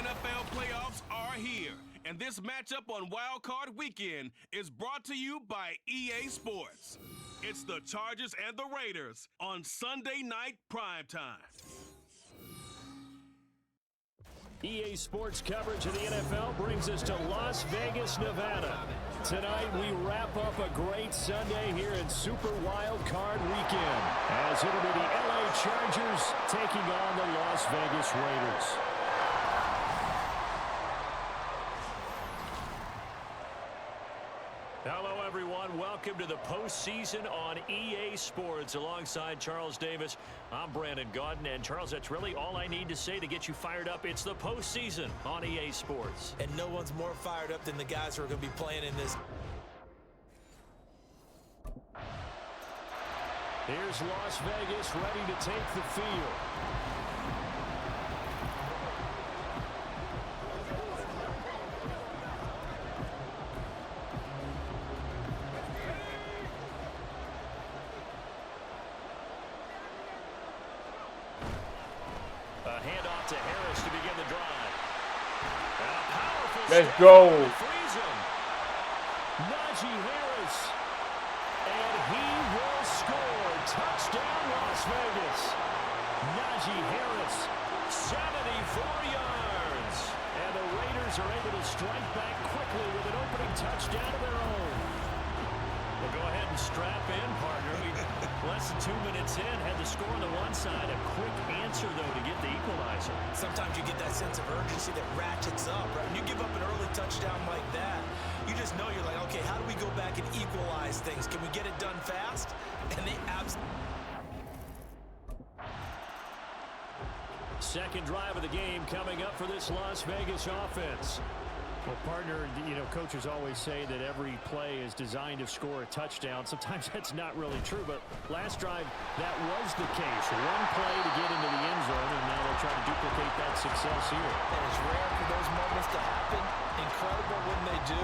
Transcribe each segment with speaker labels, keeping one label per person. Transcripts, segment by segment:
Speaker 1: NFL playoffs are here, and this matchup on Wild Card Weekend is brought to you by EA Sports. It's the Chargers and the Raiders on Sunday night primetime.
Speaker 2: EA Sports coverage of the NFL brings us to Las Vegas, Nevada. Tonight we wrap up a great Sunday here in Super Wild Card Weekend, as it'll be the LA Chargers taking on the Las Vegas Raiders. Hello, everyone. Welcome to the postseason on EA Sports. Alongside Charles Davis, I'm Brandon Gaudin. And, Charles, that's really all I need to say to get you fired up. It's the postseason on EA Sports.
Speaker 3: And no one's more fired up than the guys who are going to be playing in this.
Speaker 2: Here's Las Vegas ready to take the field. To Harris to begin the drive. And a powerful
Speaker 4: Let's go.
Speaker 2: Freeze him. Najee Harris. And he will score. Touchdown, Las Vegas. Najee Harris, 74 yards. And the Raiders are able to strike back quickly with an opening touchdown of their own. We'll go ahead and strap in, partner. Less than 2 minutes in, had the score on the one side. A quick answer, though, to get the equalizer.
Speaker 3: Sometimes you get that sense of urgency that ratchets up, right? When you give up an early touchdown like that, you just know you're like, okay, how do we go back and equalize things? Can we get it done fast? And they absolutely...
Speaker 2: Second drive of the game coming up for this Las Vegas offense. Well, partner, you know, coaches always say that every play is designed to score a touchdown. Sometimes that's not really true, but last drive, that was the case. One play to get into the end zone, and now they'll try to duplicate that success here.
Speaker 3: And it's rare for those moments to happen. Incredible when they do.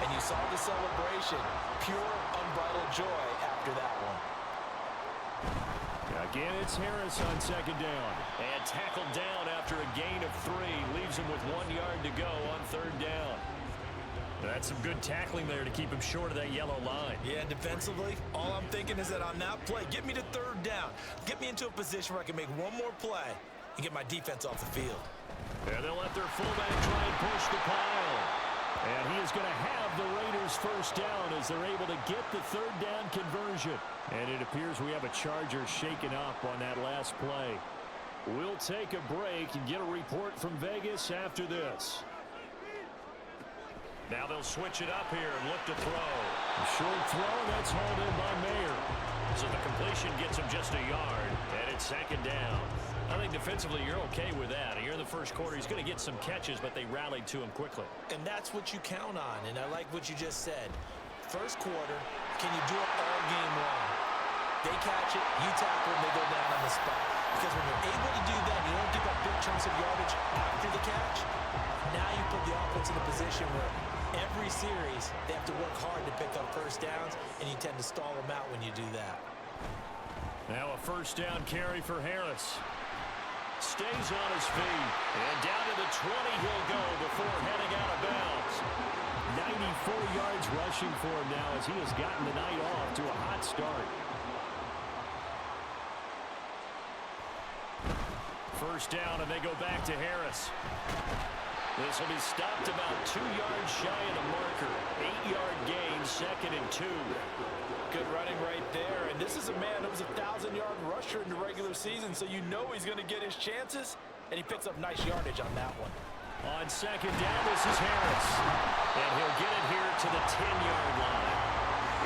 Speaker 3: And you saw the celebration. Pure, unbridled joy after that one.
Speaker 2: Again, it's Harris on second down. And tackled down after a gain of 3. Leaves him with 1 yard to go on third down. That's some good tackling there to keep him short of that yellow line.
Speaker 3: Yeah, defensively, all I'm thinking is that on that play, get me to third down. Get me into a position where I can make one more play and get my defense off the field.
Speaker 2: And they'll let their fullback try and push the pile. And he is going to have the Raiders first down as they're able to get the third down conversion. And it appears we have a Charger shaken up on that last play. We'll take a break and get a report from Vegas after this. Now they'll switch it up here and look to throw. A short throw, that's hauled in by Mayer. So the completion gets him just a yard, and it's second down. I think defensively you're okay with that. Here in the first quarter, he's going to get some catches, but they rallied to him quickly.
Speaker 3: And that's what you count on, and I like what you just said. First quarter, can you do it all game long? They catch it, you tackle, and they go down on the spot. Because when you're able to do that, you don't give up big chunks of yardage after the catch. Now you put the offense in a position where every series they have to work hard to pick up first downs, and you tend to stall them out when you do that.
Speaker 2: Now a first down carry for Harris. Stays on his feet, and down to the 20 he'll go before heading out of bounds. 94 yards rushing for him now as he has gotten the night off to a hot start. First down, and they go back to Harris. This will be stopped about 2 yards shy of the marker. 8-yard gain, second and 2.
Speaker 3: Good running right there, and this is a man that was a 1,000-yard rusher in the regular season, so you know he's going to get his chances, and he picks up nice yardage on that one.
Speaker 2: On second down, this is Harris, and he'll get it here to the 10-yard line.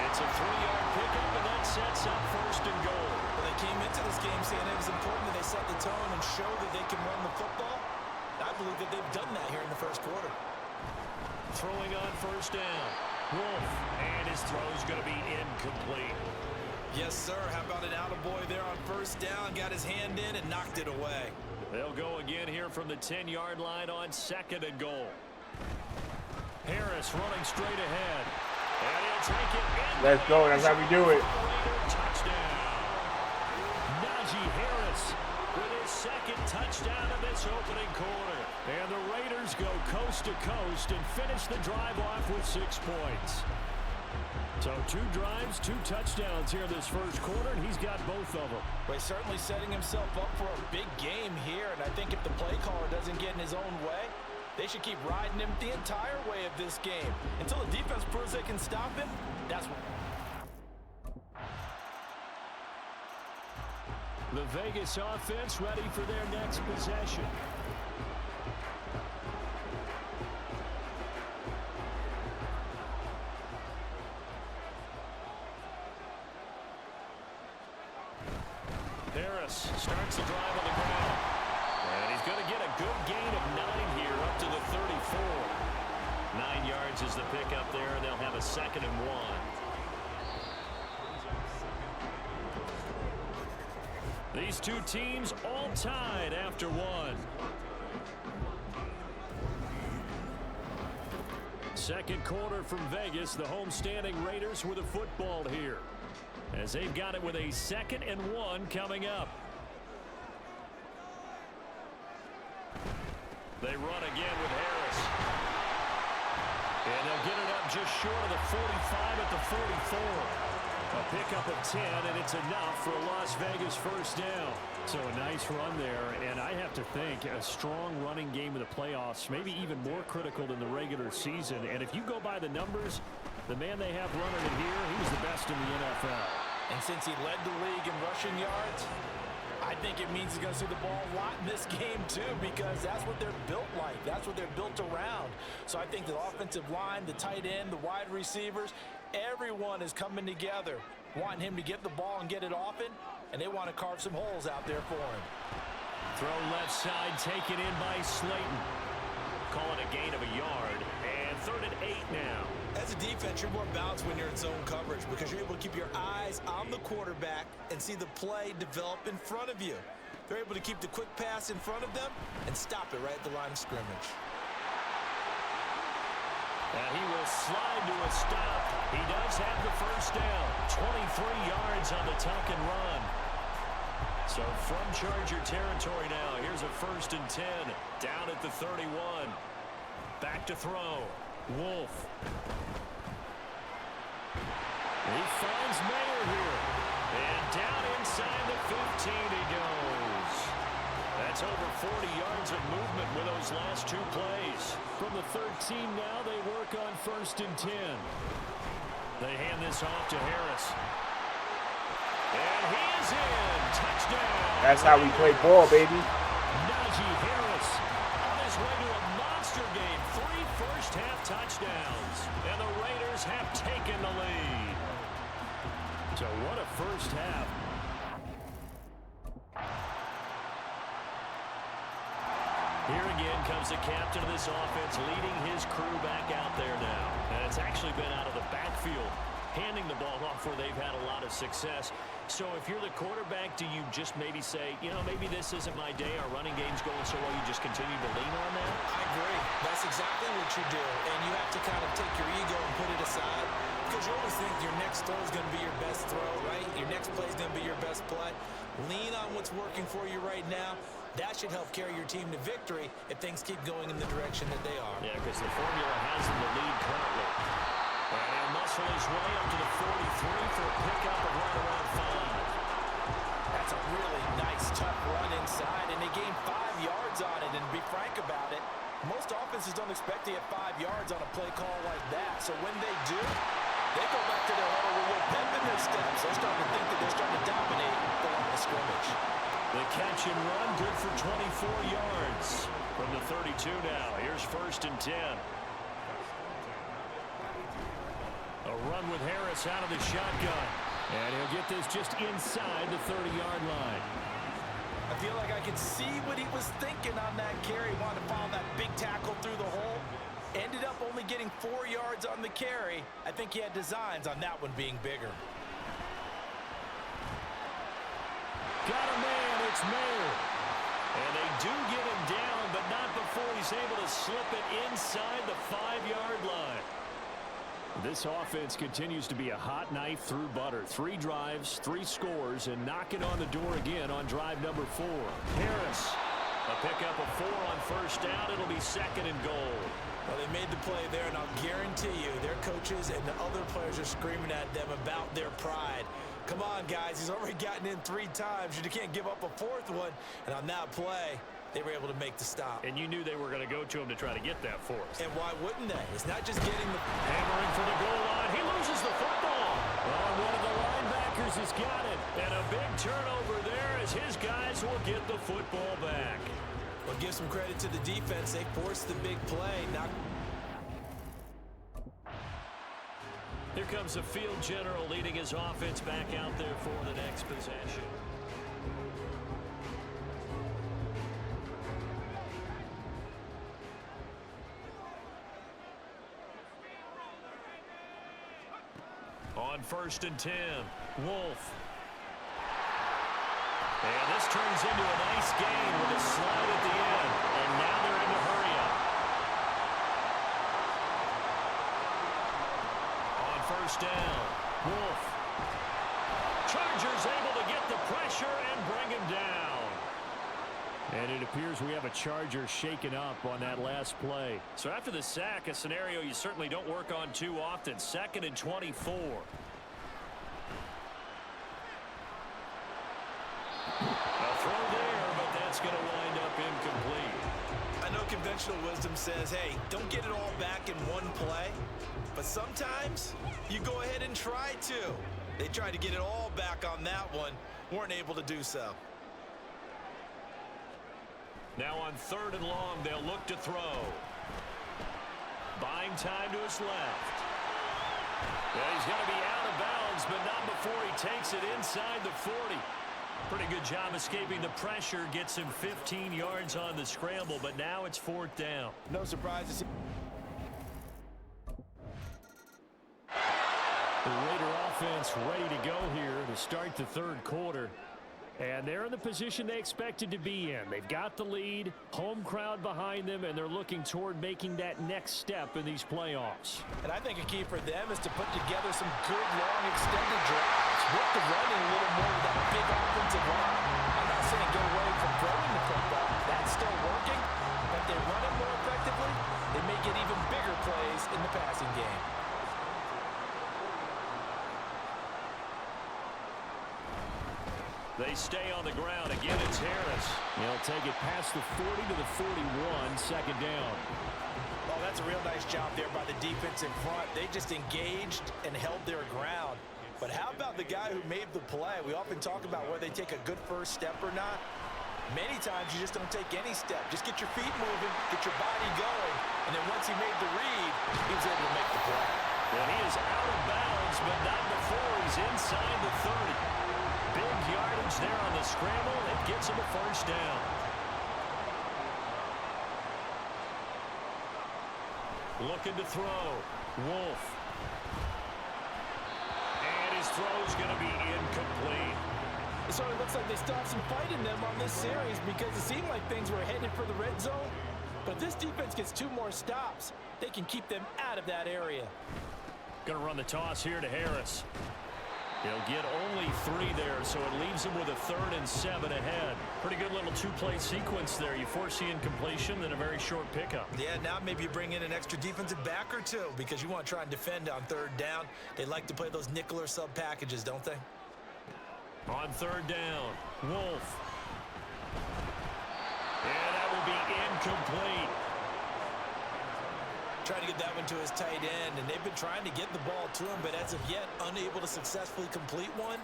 Speaker 2: It's a 3-yard pickup, and that sets up first and goal.
Speaker 3: Well, they came into this game saying it was important that they set the tone and show that they can run the football. I believe that they've done that here in the first quarter.
Speaker 2: Throwing on first down. Wolf, and his throw's going to be incomplete.
Speaker 3: Yes, sir. How about an attaboy there on first down? Got his hand in and knocked it away.
Speaker 2: They'll go again here from the 10-yard line on second and goal. Harris running straight ahead. And he'll take it in.
Speaker 4: Let's go. That's how we do it.
Speaker 2: Touchdown. Najee Harris with his second touchdown touchdown in this opening quarter. And the Raiders go coast to coast and finish the drive off with 6 points. So 2 drives, 2 touchdowns here this first quarter, and he's got both of them.
Speaker 3: Well, he's certainly setting himself up for a big game here, and I think if the play caller doesn't get in his own way, they should keep riding him the entire way of this game. Until the defense proves they can stop him, that's what...
Speaker 2: The Vegas offense ready for their next possession. Harris starts the drive on the ground. And he's going to get a good gain of 9 here up to the 34.
Speaker 4: 9 yards is the pickup there, and they'll have a 2nd and 1.
Speaker 2: These 2 teams all tied after 1. Second quarter from Vegas. The homestanding Raiders with a football here, as they've got it with a 2nd and 1 coming up. They run again with Harris. And they'll get it up just short of the 45 at the 44. A pickup of 10, and it's enough for a Las Vegas first down. So a nice run there, and I have to think a strong running game in the playoffs, maybe even more critical than the regular season. And if you go by the numbers, the man they have running it here, he was the best in the NFL.
Speaker 3: And since he led the league in rushing yards, I think it means he's going to see the ball a lot in this game, too, because that's what they're built like. That's what they're built around. So I think the offensive line, the tight end, the wide receivers, everyone is coming together, wanting him to get the ball and get it often, and they want to carve some holes out there for him.
Speaker 2: Throw left side, taken in by Slayton.
Speaker 4: Call it a gain of a yard, and 3rd and 8 now.
Speaker 3: As a defense, you're more balanced when you're in zone coverage because you're able to keep your eyes on the quarterback and see the play develop in front of you. They're able to keep the quick pass in front of them and stop it right at the line of scrimmage.
Speaker 2: And he will slide to a stop. He does have the first down. 23 yards on the tuck and run. So from Charger territory now, here's a 1st and 10 down at the 31. Back to throw. Wolf. He finds Mayer here. And down inside the 15 he goes. That's over 40 yards of movement with those last 2 plays. From the 13 now, they work on 1st and 10. They hand this off to Harris. And he is in. Touchdown.
Speaker 5: That's how we play ball, baby.
Speaker 2: Najee Harris on his way to a monster game. 3 first-half touchdowns. And the Raiders have taken the lead. So what a first half. Here again comes the captain of this offense, leading his crew back out there now. And it's actually been out of the backfield, handing the ball off where they've had a lot of success. So if you're the quarterback, do you just maybe say, you know, maybe this isn't my day, our running game's going so well, you just continue to lean on that?
Speaker 3: I agree. That's exactly what you do. And you have to kind of take your ego and put it aside because you always think your next throw is going to be your best throw, right? Your next play is going to be your best play. Lean on what's working for you right now. That should help carry your team to victory if things keep going in the direction that they are.
Speaker 2: Yeah, because the formula has them the lead currently. And he'll muscle his way up to the 43 for a pickup of right around 5.
Speaker 3: That's a really nice, tough run inside, and they gained 5 yards on it. And to be frank about it, most offenses don't expect to get 5 yards on a play call like that. So when they do, they go back to their huddle with a little pep in their steps. They're starting to think that they're starting to dominate the line of scrimmage.
Speaker 2: The catch and run good for 24 yards from the 32 now. Here's 1st and 10. A run with Harris out of the shotgun. And he'll get this just inside the 30-yard line.
Speaker 3: I feel like I could see what he was thinking on that carry. Wanted to follow that big tackle through the hole. Ended up only getting 4 yards on the carry. I think he had designs on that one being bigger.
Speaker 2: Got a man, it's Mayer. And they do get him down, but not before he's able to slip it inside the 5-yard line. This offense continues to be a hot knife through butter. 3 drives, 3 scores, and knocking on the door again on drive number 4. Harris
Speaker 4: A pickup of 4 on first down. It'll be second and goal.
Speaker 3: Well, they made the play there, and I'll guarantee you their coaches and the other players are screaming at them about their pride. Come on, guys. He's already gotten in 3 times. You can't give up a 4th one. And on that play, they were able to make the stop.
Speaker 4: And you knew they were going to go to him to try to get that 4th.
Speaker 3: And why wouldn't they? It's not just getting the...
Speaker 4: Hammering for the goal line. He loses the football.
Speaker 2: Oh, one of the linebackers has got it.
Speaker 4: And a big turnover there as his guys will get the football back.
Speaker 3: Well, give some credit to the defense. They forced the big play.
Speaker 4: Here comes the field general leading his offense back out there for the next possession. On 1st and 10, Wolf. And this turns into a nice gain with a slide at the end. And now they're in the hurry-up. On 1st down, Wolf. Chargers able to get the pressure and bring him down.
Speaker 2: And it appears we have a Charger shaken up on that last play.
Speaker 4: So after the sack, a scenario you certainly don't work on too often. 2nd and 24. A throw there, but that's going to wind up incomplete.
Speaker 3: I know conventional wisdom says, hey, don't get it all back in one play. But sometimes you go ahead and try to. They tried to get it all back on that one. Weren't able to do so.
Speaker 4: Now on 3rd and long, they'll look to throw. Buying time to his left. Yeah, he's going to be out of bounds, but not before he takes it inside the 40. Pretty good job escaping the pressure. Gets him 15 yards on the scramble, but now it's 4th down.
Speaker 3: No surprise to see.
Speaker 2: The Raider offense ready to go here to start the 3rd quarter. And they're in the position they expected to be in. They've got the lead, home crowd behind them, and they're looking toward making that next step in these playoffs.
Speaker 3: And I think a key for them is to put together some good, long, extended drives. Work the running a little more with that big offensive line. I'm not saying get away from throwing the football. That's still working. But they run it more effectively. They may get even bigger plays in the passing game.
Speaker 4: They stay on the ground. Again, it's Harris.
Speaker 2: He'll take it past the 40 to the 41, 2nd down.
Speaker 3: Oh, that's a real nice job there by the defense in front. They just engaged and held their ground. But how about the guy who made the play? We often talk about whether they take a good first step or not. Many times you just don't take any step. Just get your feet moving, get your body going, and then once he made the read, he was able to make the play.
Speaker 4: And he is out of bounds, but not before he's inside the 30. Big yardage there on the scramble. It gets him a 1st down. Looking to throw. Wolf. And his throw's going to be incomplete.
Speaker 3: It sort of looks like they still have some fight in them on this series because it seemed like things were headed for the red zone. But if this defense gets 2 more stops, they can keep them out of that area.
Speaker 4: Going to run the toss here to Harris. He'll get only 3 there, so it leaves him with a 3rd and 7 ahead. Pretty good little 2-play sequence there. You force the incompletion, then a very short pickup.
Speaker 3: Yeah, now maybe you bring in an extra defensive back or 2 because you want to try and defend on 3rd down. They like to play those nickel or sub packages, don't they?
Speaker 4: On 3rd down, Wolf. And that will be incomplete.
Speaker 3: Trying to get that one to his tight end, and they've been trying to get the ball to him, but as of yet, unable to successfully complete one.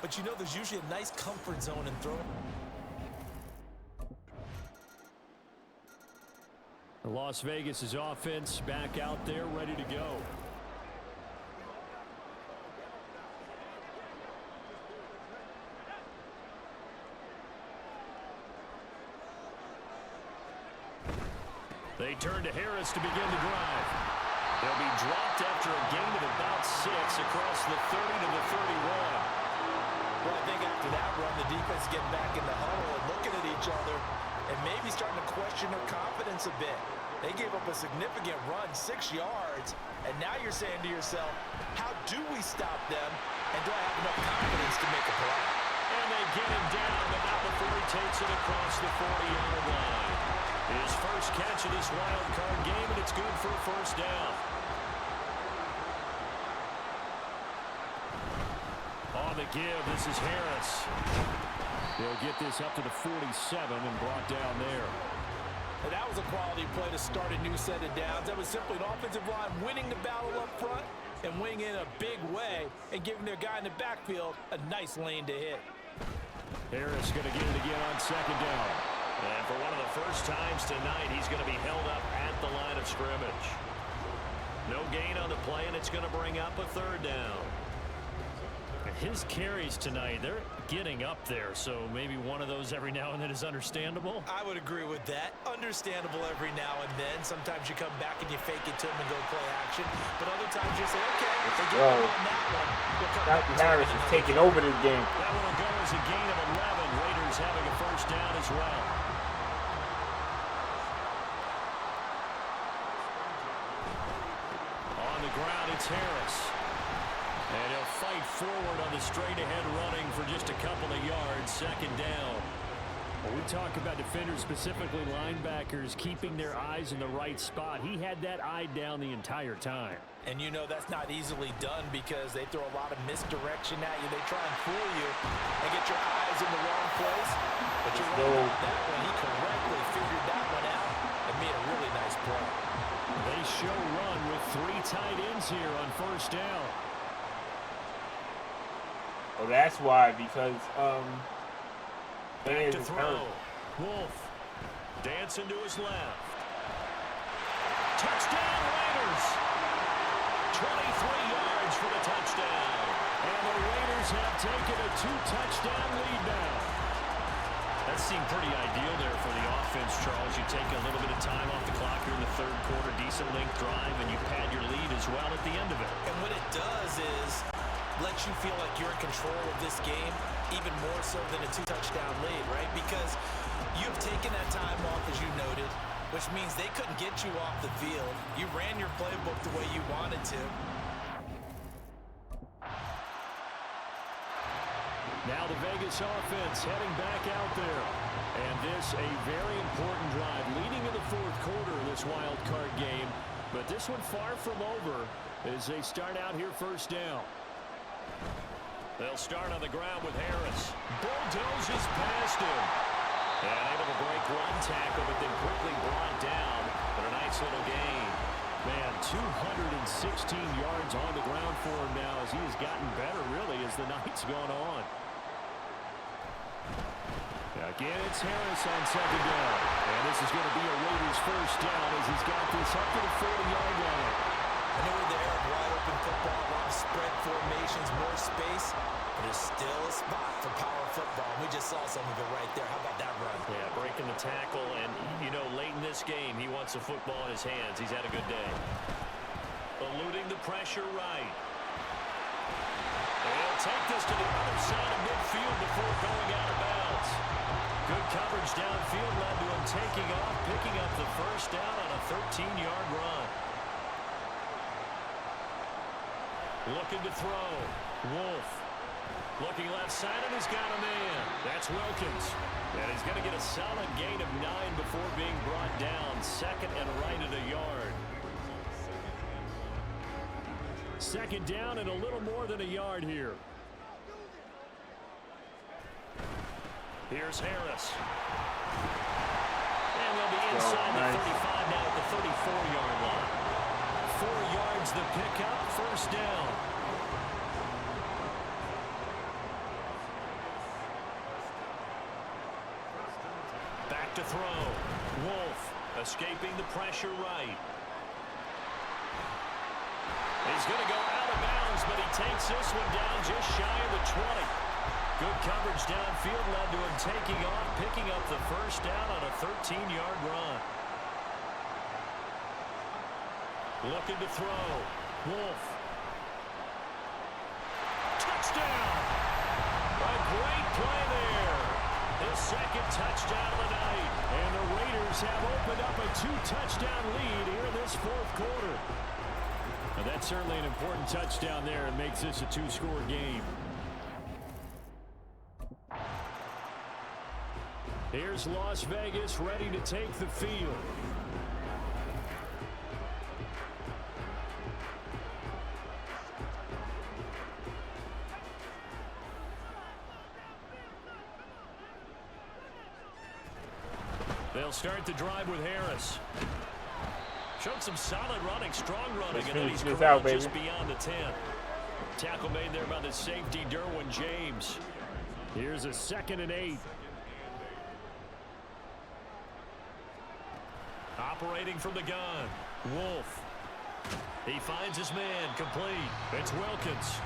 Speaker 3: But you know there's usually a nice comfort zone in throwing.
Speaker 2: Las Vegas' offense back out there ready to go.
Speaker 4: They turn to Harris to begin the drive. They'll be dropped after a gain of about 6 across the 30 to the 31.
Speaker 3: Well, I think after that run, the defense getting back in the huddle and looking at each other and maybe starting to question their confidence a bit. They gave up a significant run, 6 yards, and now you're saying to yourself, how do we stop them, and do I have enough confidence to make a play?
Speaker 4: And they get him down, but not before he rotates it across the 40-yard line. His first catch of this wild card game, and it's good for a first down. On the give, this is Harris. They'll get this up to the 47 and brought down there.
Speaker 3: And that was a quality play to start a new set of downs. That was simply an offensive line winning the battle up front and winning in a big way and giving their guy in the backfield a nice lane to hit.
Speaker 4: Harris going to get it again on second down. And for one of the first times tonight, he's going to be held up at the line of scrimmage. No gain on the play, and it's going to bring up a third down.
Speaker 2: His carries tonight, they're getting up there, so maybe one of those every now and then is understandable.
Speaker 3: I would agree with that. Understandable every now and then. Sometimes you come back and you fake it to him and go play action. But other times you say, okay, if they get on that one, we'll come back.
Speaker 5: Harris is taking over this game.
Speaker 4: That one will go as a gain of 11. Raiders having a first down as well. On the ground, it's Harris. And he'll fight forward on the straight-ahead running for just a couple of yards. Second down.
Speaker 2: Well, we talk about defenders, specifically linebackers, keeping their eyes in the right spot. He had that eye down the entire time.
Speaker 3: And you know that's not easily done because they throw a lot of misdirection at you. They try and fool you and get your eyes in the wrong place. But you're right about that one. He correctly figured that one out and made a really nice play.
Speaker 2: They show run with 3 tight ends here on first down.
Speaker 5: Oh, that's why, because
Speaker 4: back to throw. Wolf dancing to his left. Touchdown Raiders. 23 yards for the touchdown.
Speaker 2: And the Raiders have taken a 2-touchdown lead now.
Speaker 4: That seemed pretty ideal there for the offense, Charles. You take a little bit of time off the clock here in the third quarter, decent length drive, and you pad your lead as well at the end of it.
Speaker 3: And what it does is lets you feel like you're in control of this game, even more so than a 2-touchdown lead, right? Because you've taken that time off, as you noted, which means they couldn't get you off the field. You ran your playbook the way you wanted to.
Speaker 2: Now the Vegas offense heading back out there. And this a very important drive leading in the fourth quarter of this wild card game. But this one far from over as they start out here first down.
Speaker 4: They'll start on the ground with Harris. Bulldozes past him. And able to break one tackle, but then quickly brought down. But a nice little gain.
Speaker 2: Man, 216 yards on the ground for him now as he has gotten better, really, as the night's gone on. Again, it's Harris on second down. And this is going to be a Raiders first down as he's got this up to the 40-yard line.
Speaker 3: I know we're there, wide open football, a lot of spread formations, more space, but there's still a spot for power football. We just saw some of it right there. How about that run?
Speaker 4: Yeah, breaking the tackle, and, you know, late in this game, he wants the football in his hands. He's had a good day. Eluding the pressure right. And he'll take this to the other side of midfield before going out of bounds. Good coverage downfield led to him taking off, picking up the first down on a 13-yard run. Looking to throw. Wolf. Looking left side, and he's got a man. That's Wilkins. And he's going to get a solid gain of 9 before being brought down. Second and right at a yard.
Speaker 2: Second down and a little more than a yard here.
Speaker 4: Here's Harris. And they'll be inside the 35 now at the 34-yard line. 4 yards the pickup, first down. Back to throw. Wolf escaping the pressure right. He's going to go out of bounds, but he takes this one down just shy of the 20. Good coverage downfield led to him taking off, picking up the first down on a 13-yard run. Looking to throw. Wolf. Touchdown! A great play there. His second touchdown of the night.
Speaker 2: And the Raiders have opened up a 2-touchdown lead here in this fourth quarter. Now that's certainly an important touchdown there and makes this a 2-score game.
Speaker 4: Here's Las Vegas ready to take the field. They'll start the drive with Harris. Showed some solid running, strong running, and then he's corralled just beyond the 10. Tackle made there by the safety, Derwin James. Here's a 2nd and 8. Operating from the gun, Wolf. He finds his man, complete. It's Wilkins.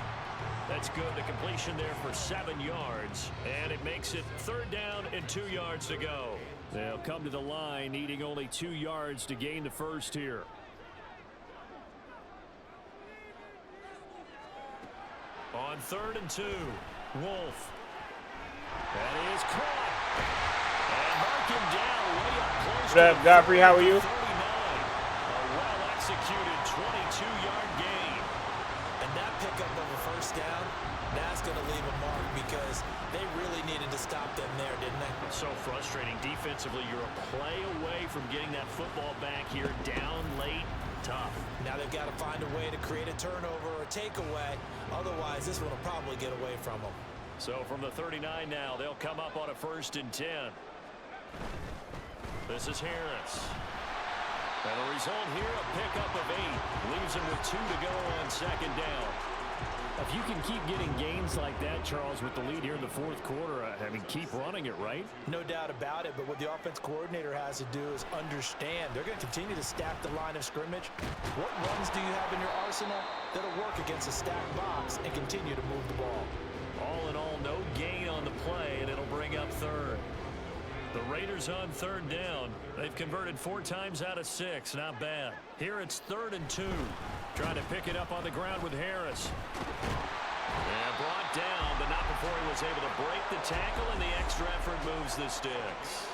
Speaker 4: That's good. The completion there for 7 yards, and it makes it 3rd down and 2 yards to go. They'll come to the line, needing only 2 yards to gain the first here. On 3rd and 2, Wolf. That is caught. And mark him down way up close.
Speaker 5: What up, Godfrey? How are you?
Speaker 4: 39. A well-executed 22-yard gain.
Speaker 3: And that pickup of a first down, that's going to leave a mark because they really needed to stop them there, didn't they?
Speaker 4: So frustrating. Defensively, you're a play away from getting that football back here. Down late, tough.
Speaker 3: Now they've got to find a way to create a turnover or a takeaway. Otherwise, this one will probably get away from them.
Speaker 4: So from the 39 now, they'll come up on a 1st and 10. This is Harris. And the result here, a pickup of 8. Leaves him with 2 to go on 2nd down. If you can keep getting gains like that, Charles, with the lead here in the 4th quarter, I mean, keep running it, right?
Speaker 3: No doubt about it, but what the offense coordinator has to do is understand. They're going to continue to stack the line of scrimmage. What runs do you have in your arsenal that'll work against a stacked box and continue to move the ball?
Speaker 4: All in all, no gain on the play, and it'll bring up 3rd. The Raiders on 3rd down. They've converted 4 times out of 6. Not bad. Here it's 3rd and 2. Trying to pick it up on the ground with Harris. And brought down, but not before he was able to break the tackle, and the extra effort moves the sticks.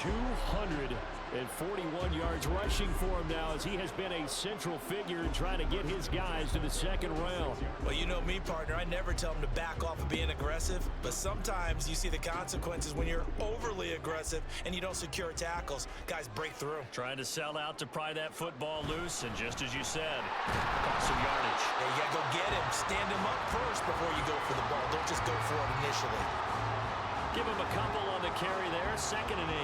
Speaker 4: 241 yards rushing for him now as he has been a central figure in trying to get his guys to the 2nd round.
Speaker 3: Well, you know me, partner. I never tell them to back off of being aggressive, but sometimes you see the consequences when you're overly aggressive and you don't secure tackles. Guys break through.
Speaker 4: Trying to sell out to pry that football loose, and just as you said, cost some yardage.
Speaker 3: Yeah, you got to go get him. Stand him up first before you go for the ball. Don't just go for it initially.
Speaker 4: Give him a couple on the carry there, 2nd and 8.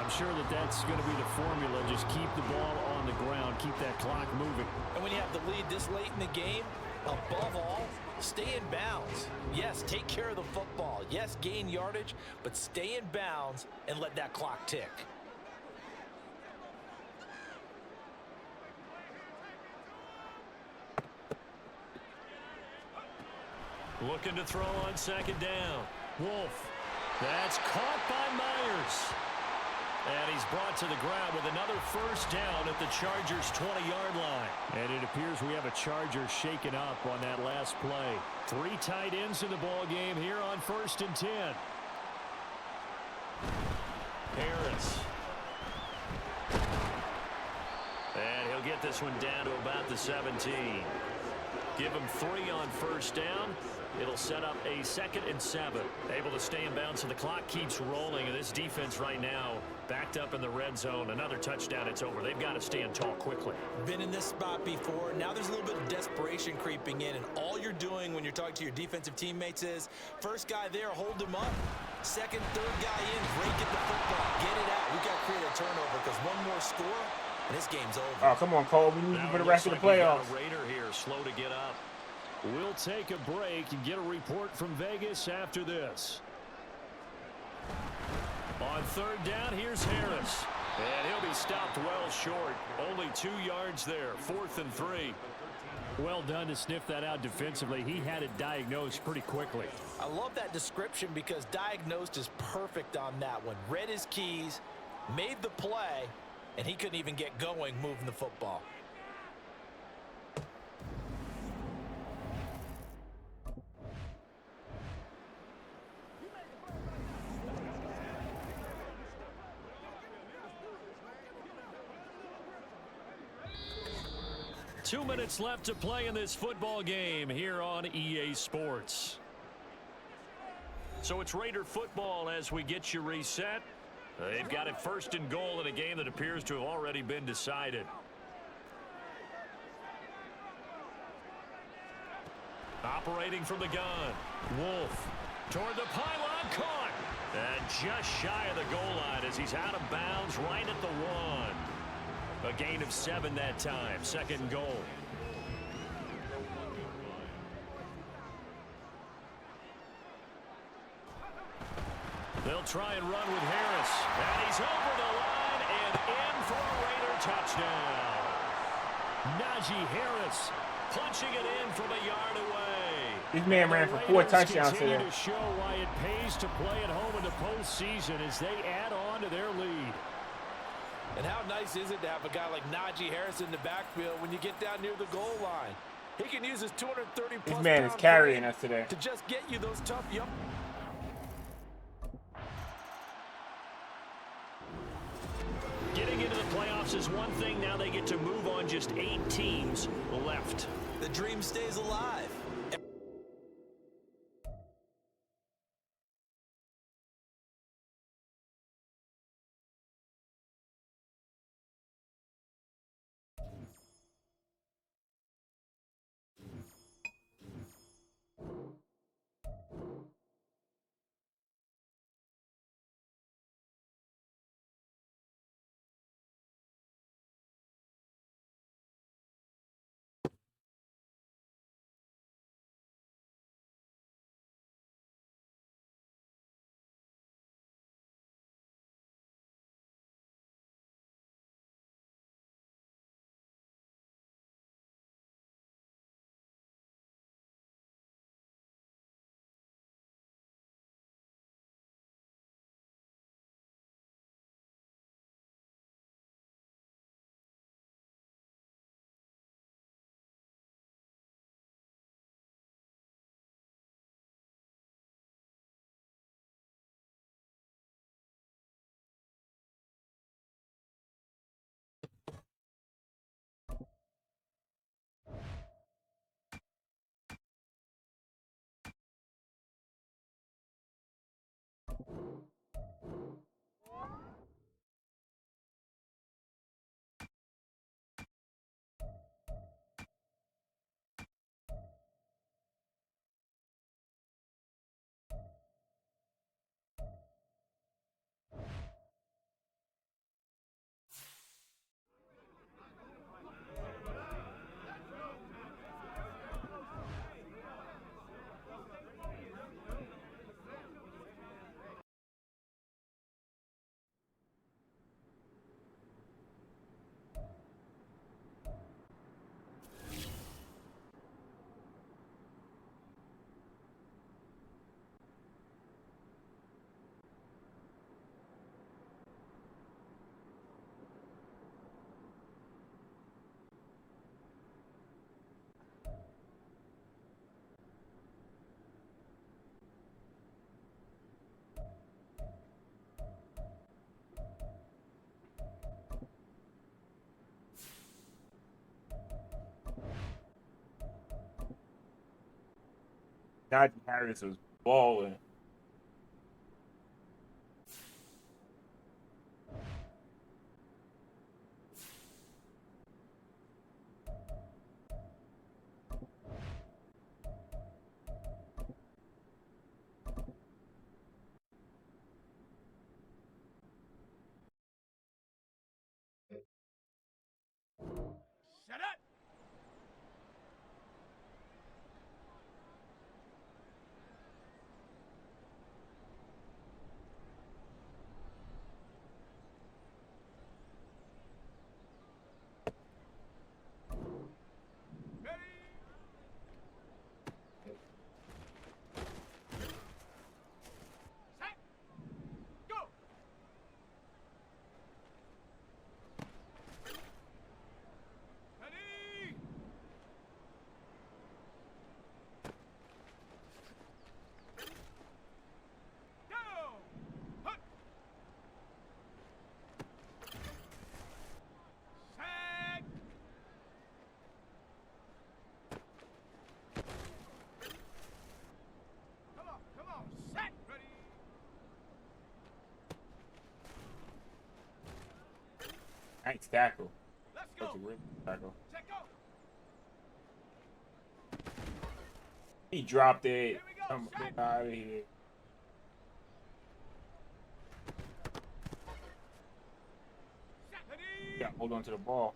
Speaker 2: I'm sure that's going to be the formula. Just keep the ball on the ground. Keep that clock moving.
Speaker 3: And when you have the lead this late in the game, above all, stay in bounds. Yes, take care of the football. Yes, gain yardage, but stay in bounds and let that clock tick.
Speaker 4: Looking to throw on 2nd down. Wolf. That's caught by Myers. And he's brought to the ground with another 1st down at the Chargers' 20-yard line.
Speaker 2: And it appears we have a Charger shaken up on that last play.
Speaker 4: 3 tight ends in the ball game here on 1st and 10. Harris. And he'll get this one down to about the 17. Give him 3 on 1st down. It'll set up a 2nd and 7. Able to stay in bounds, so the clock keeps rolling. And this defense right now backed up in the red zone. Another touchdown, it's over. They've got to stand tall quickly.
Speaker 3: Been in this spot before. Now there's a little bit of desperation creeping in. And all you're doing when you're talking to your defensive teammates is, first guy there, hold him up. 2nd, 3rd guy in, break it the football. Get it out. We got to create a turnover because one more score, and this game's over.
Speaker 5: Oh, come on, Cole. We need you for the rest of the playoffs.
Speaker 4: A Raider here, slow to get up.
Speaker 2: We'll take a break and get a report from Vegas after this.
Speaker 4: On 3rd down, here's Harris. And he'll be stopped well short. Only 2 yards there. 4th and 3.
Speaker 2: Well done to sniff that out defensively. He had it diagnosed pretty quickly.
Speaker 3: I love that description because diagnosed is perfect on that one. Read his keys, made the play, and he couldn't even get going moving the football.
Speaker 4: Two minutes left to play in this football game here on EA Sports. So it's Raider football as we get you reset. They've got it first and goal in a game that appears to have already been decided. Operating from the gun. Wolf toward the pylon, caught. And just shy of the goal line as he's out of bounds right at the 1. A gain of 7 that time. Second and goal. They'll try and run with Harris. And he's over the line and in for a Raider touchdown. Najee Harris punching it in from a yard away.
Speaker 5: This man ran for 4 touchdowns today.
Speaker 4: To show why it pays to play at home in the postseason as they add on to their lead.
Speaker 3: And how nice is it to have a guy like Najee Harris in the backfield when you get down near the goal line? He can use his 230-plus
Speaker 5: This man is carrying us today.
Speaker 3: to just get you those tough young.
Speaker 4: Getting into the playoffs is one thing. Now they get to move on. Just 8 teams left.
Speaker 3: The dream stays alive.
Speaker 5: Najee Harris was balling.
Speaker 2: Set up.
Speaker 5: Nice tackle.
Speaker 1: Let's
Speaker 5: That's
Speaker 1: go.
Speaker 5: a real tackle.
Speaker 1: Check go.
Speaker 5: He dropped it.
Speaker 1: Here we go.
Speaker 5: Come out of here. Yeah, hold on to the ball.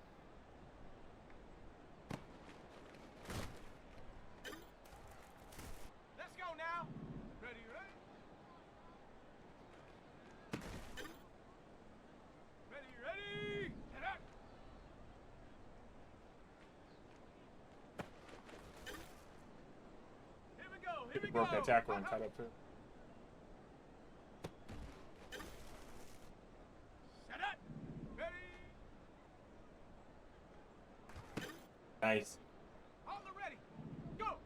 Speaker 1: Let's go now. Ready, ready. Ready, ready. Get up. Here we go. Here we go.
Speaker 5: Broke that tackle and tied up too.
Speaker 1: Set up. Ready.
Speaker 5: Nice.
Speaker 1: On the ready. Go.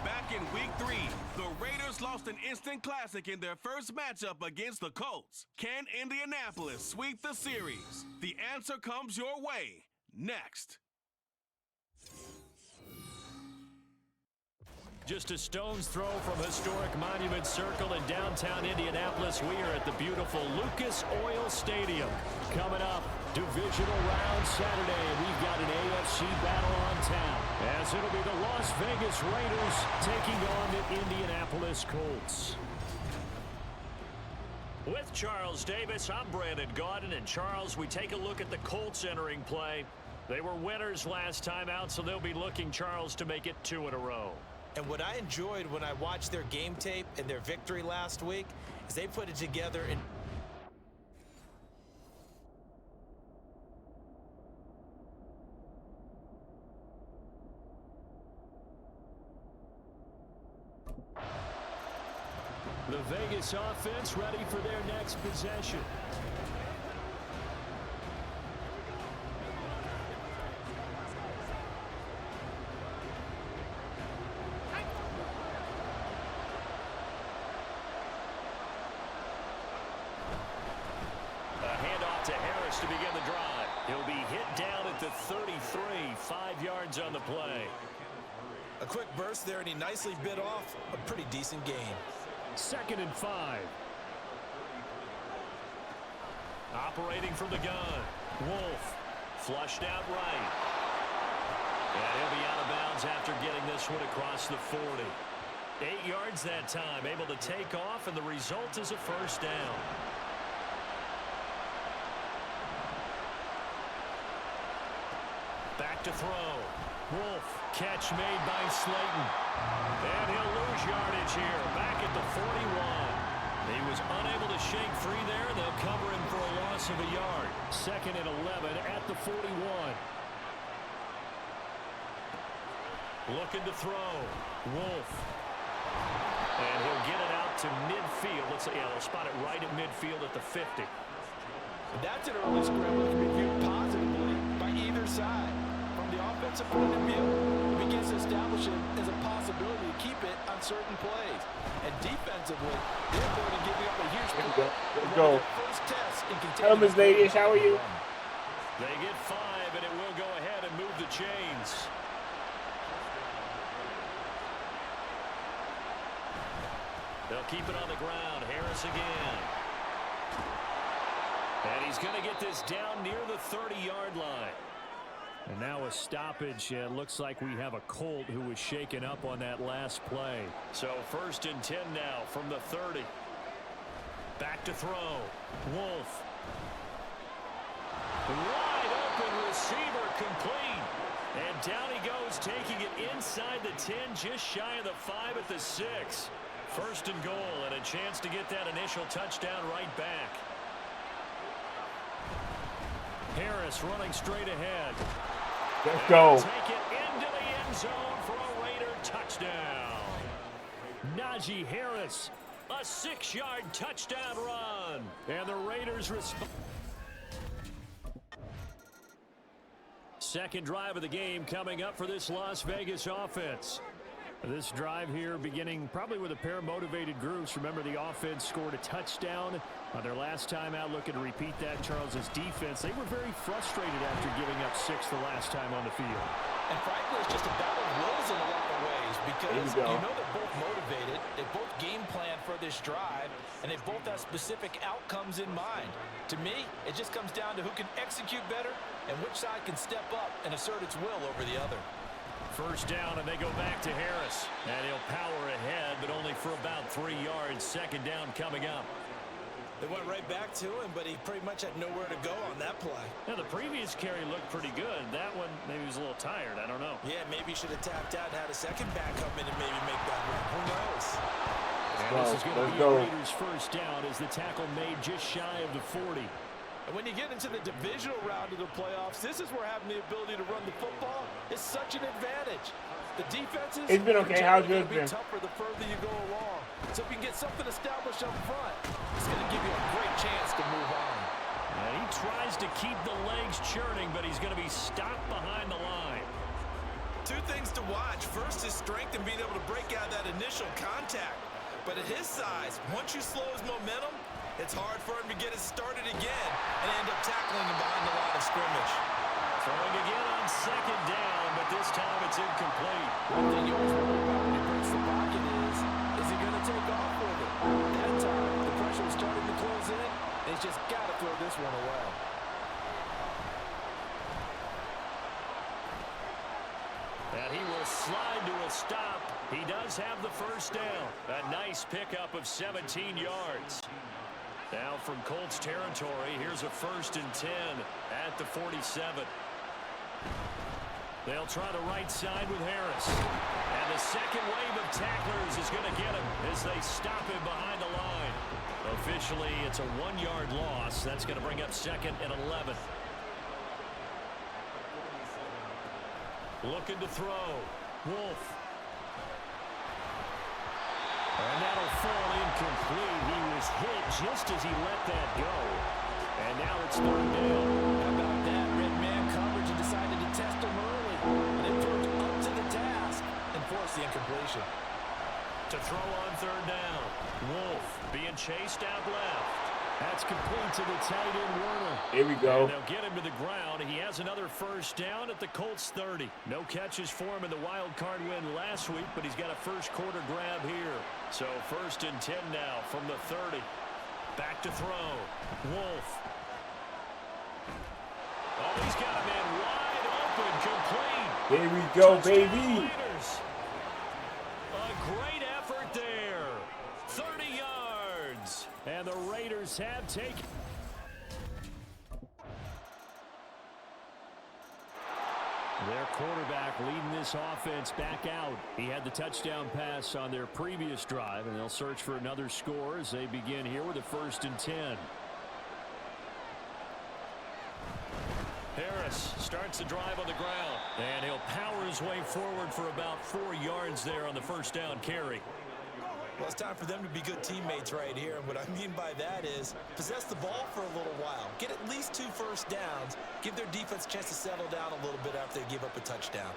Speaker 1: Back in week 3, the Raiders lost an instant classic in their first matchup against the Colts. Can Indianapolis sweep the series? The answer comes your way next.
Speaker 4: Just a stone's throw from historic Monument Circle in downtown Indianapolis. We are at the beautiful Lucas Oil Stadium. Coming up, divisional round Saturday. We've got an AFC battle on town, as it'll be the Las Vegas Raiders taking on the Indianapolis Colts. With Charles Davis, I'm Brandon Gaudin. And Charles, we take a look at the Colts entering play. They were winners last time out, so they'll be looking, Charles, to make it 2 in a row.
Speaker 3: And what I enjoyed when I watched their game tape and their victory last week is they put it together in
Speaker 4: the Vegas offense ready for their next possession. To begin the drive. He'll be hit down at the 33, 5 yards on the play.
Speaker 3: a quick burst there, and he nicely bit off a pretty decent gain.
Speaker 4: 2nd and 5. Operating from the gun. Wolf flushed out right. And he'll be out of bounds after getting this one across the 40. 8 yards that time, able to take off, and the result is a first down. Back to throw. Wolf, catch made by Slayton. And he'll lose yardage here, back at the 41. He was unable to shake free there. They'll cover him for a loss of a yard. 2nd and 11 at the 41. Looking to throw. Wolf. And he'll get it out to midfield. Let's say, they'll spot it right at midfield at the 50.
Speaker 6: That's an early scramble that can be viewed positively by either side. From the offensive point of view, it begins to establish it as a possibility to keep it on certain plays. And defensively, they're going to give up a huge
Speaker 5: There we go. There we
Speaker 6: one
Speaker 5: go.
Speaker 6: of their first tests in
Speaker 5: Hello, Ms. Lady. How are you?
Speaker 4: They get 5, and it will go ahead and move the chains. They'll keep it on the ground. Harris again. And he's going to get this down near the 30-yard line.
Speaker 2: And now a stoppage. It looks like we have a Colt who was shaken up on that last play.
Speaker 4: So 1st and 10 now from the 30. Back to throw. Wolf. Wide open receiver complete. And down he goes, taking it inside the 10, just shy of the 5 at the 6. 1st and goal, and a chance to get that initial touchdown right back. Harris running straight ahead.
Speaker 5: Let's go.
Speaker 4: Take it into the end zone for a Raider touchdown.
Speaker 2: Najee Harris,
Speaker 4: A 6-yard touchdown run.
Speaker 2: and the Raiders respond.
Speaker 4: Second drive of the game coming up for this Las Vegas offense.
Speaker 2: This drive here beginning probably with a pair of motivated groups. Remember, the offense scored a touchdown on their last time out. Looking to repeat that. Charles's defense, they were very frustrated after giving up 6 the last time on the field.
Speaker 6: And frankly, it's just a battle of wills in a lot of ways because
Speaker 5: There you go.
Speaker 6: you know they're both motivated, they both game plan for this drive, and they both have specific outcomes in mind. To me, it just comes down to who can execute better and which side can step up and assert its will over the other.
Speaker 4: First down, and they go back to Harris. And he'll power ahead, but only for about 3 yards. Second down coming up.
Speaker 3: They went right back to him, but he pretty much had nowhere to go on that play.
Speaker 4: Now, the previous carry looked pretty good. That one, maybe he was a little tired. I don't know.
Speaker 3: Yeah, maybe he should have tapped out and had a second back come in and maybe make that run. Who knows?
Speaker 2: And this is going to be a Raiders first down as the tackle made just shy of the 40.
Speaker 6: And when you get into the divisional round of the playoffs, this is where having the ability to run the football is such an advantage. The defenses
Speaker 5: It's been okay. How's yours
Speaker 6: be
Speaker 5: been?
Speaker 6: tougher the further you go along. So if you can get something established up front, it's going to give you a great chance to move on.
Speaker 4: And he tries to keep the legs churning, but he's going to be stopped behind the line.
Speaker 3: 2 things to watch. First is strength and being able to break out that initial contact. But at his size, once you slow his momentum, it's hard for him to get it started again and end up tackling him behind the line of scrimmage.
Speaker 4: Throwing again on second down, but this time it's incomplete.
Speaker 6: One thing you always worry about when he breaks the pocket is he going to take off with it? That time, the pressure was starting to close in, and he's just got to throw this one away.
Speaker 4: And he will slide to a stop. He does have the first down. A nice pickup of 17 yards. Now from Colts territory, here's a 1st and 10 at the 47. They'll try the right side with Harris. And the second wave of tacklers is going to get him as they stop him behind the line. Officially, it's a 1-yard loss. That's going to bring up 2nd and 11. Looking to throw. Wolf. And that'll fall incomplete. He was hit just as he let that go. And now it's 3rd down.
Speaker 6: How about that? Red man coverage and decided to test him early. And it proved up to the task and forced the incompletion.
Speaker 4: To throw on 3rd down. Wolf being chased out left.
Speaker 2: That's complete to the tight end, Warner.
Speaker 5: Here we go.
Speaker 4: And they'll get him to the ground. He has another first down at the Colts 30. No catches for him in the wild card win last week, but he's got a first quarter grab here. So 1st and 10 now from the 30. Back to throw. Wolf. Oh, he's got a man wide open, complete.
Speaker 5: Here we go,
Speaker 4: Touchdown
Speaker 5: baby.
Speaker 4: Raiders. A great effort there. 30 yards.
Speaker 2: And the Raiders have taken. Their quarterback leading this offense back out. He had the touchdown pass on their previous drive, and they'll search for another score as they begin here with a 1st and 10.
Speaker 4: Harris starts the drive on the ground, and he'll power his way forward for about 4 yards there on the first down carry.
Speaker 3: Well, it's time for them to be good teammates right here. And what I mean by that is possess the ball for a little while. Get at least 2 first downs. Give their defense a chance to settle down a little bit after they give up a touchdown.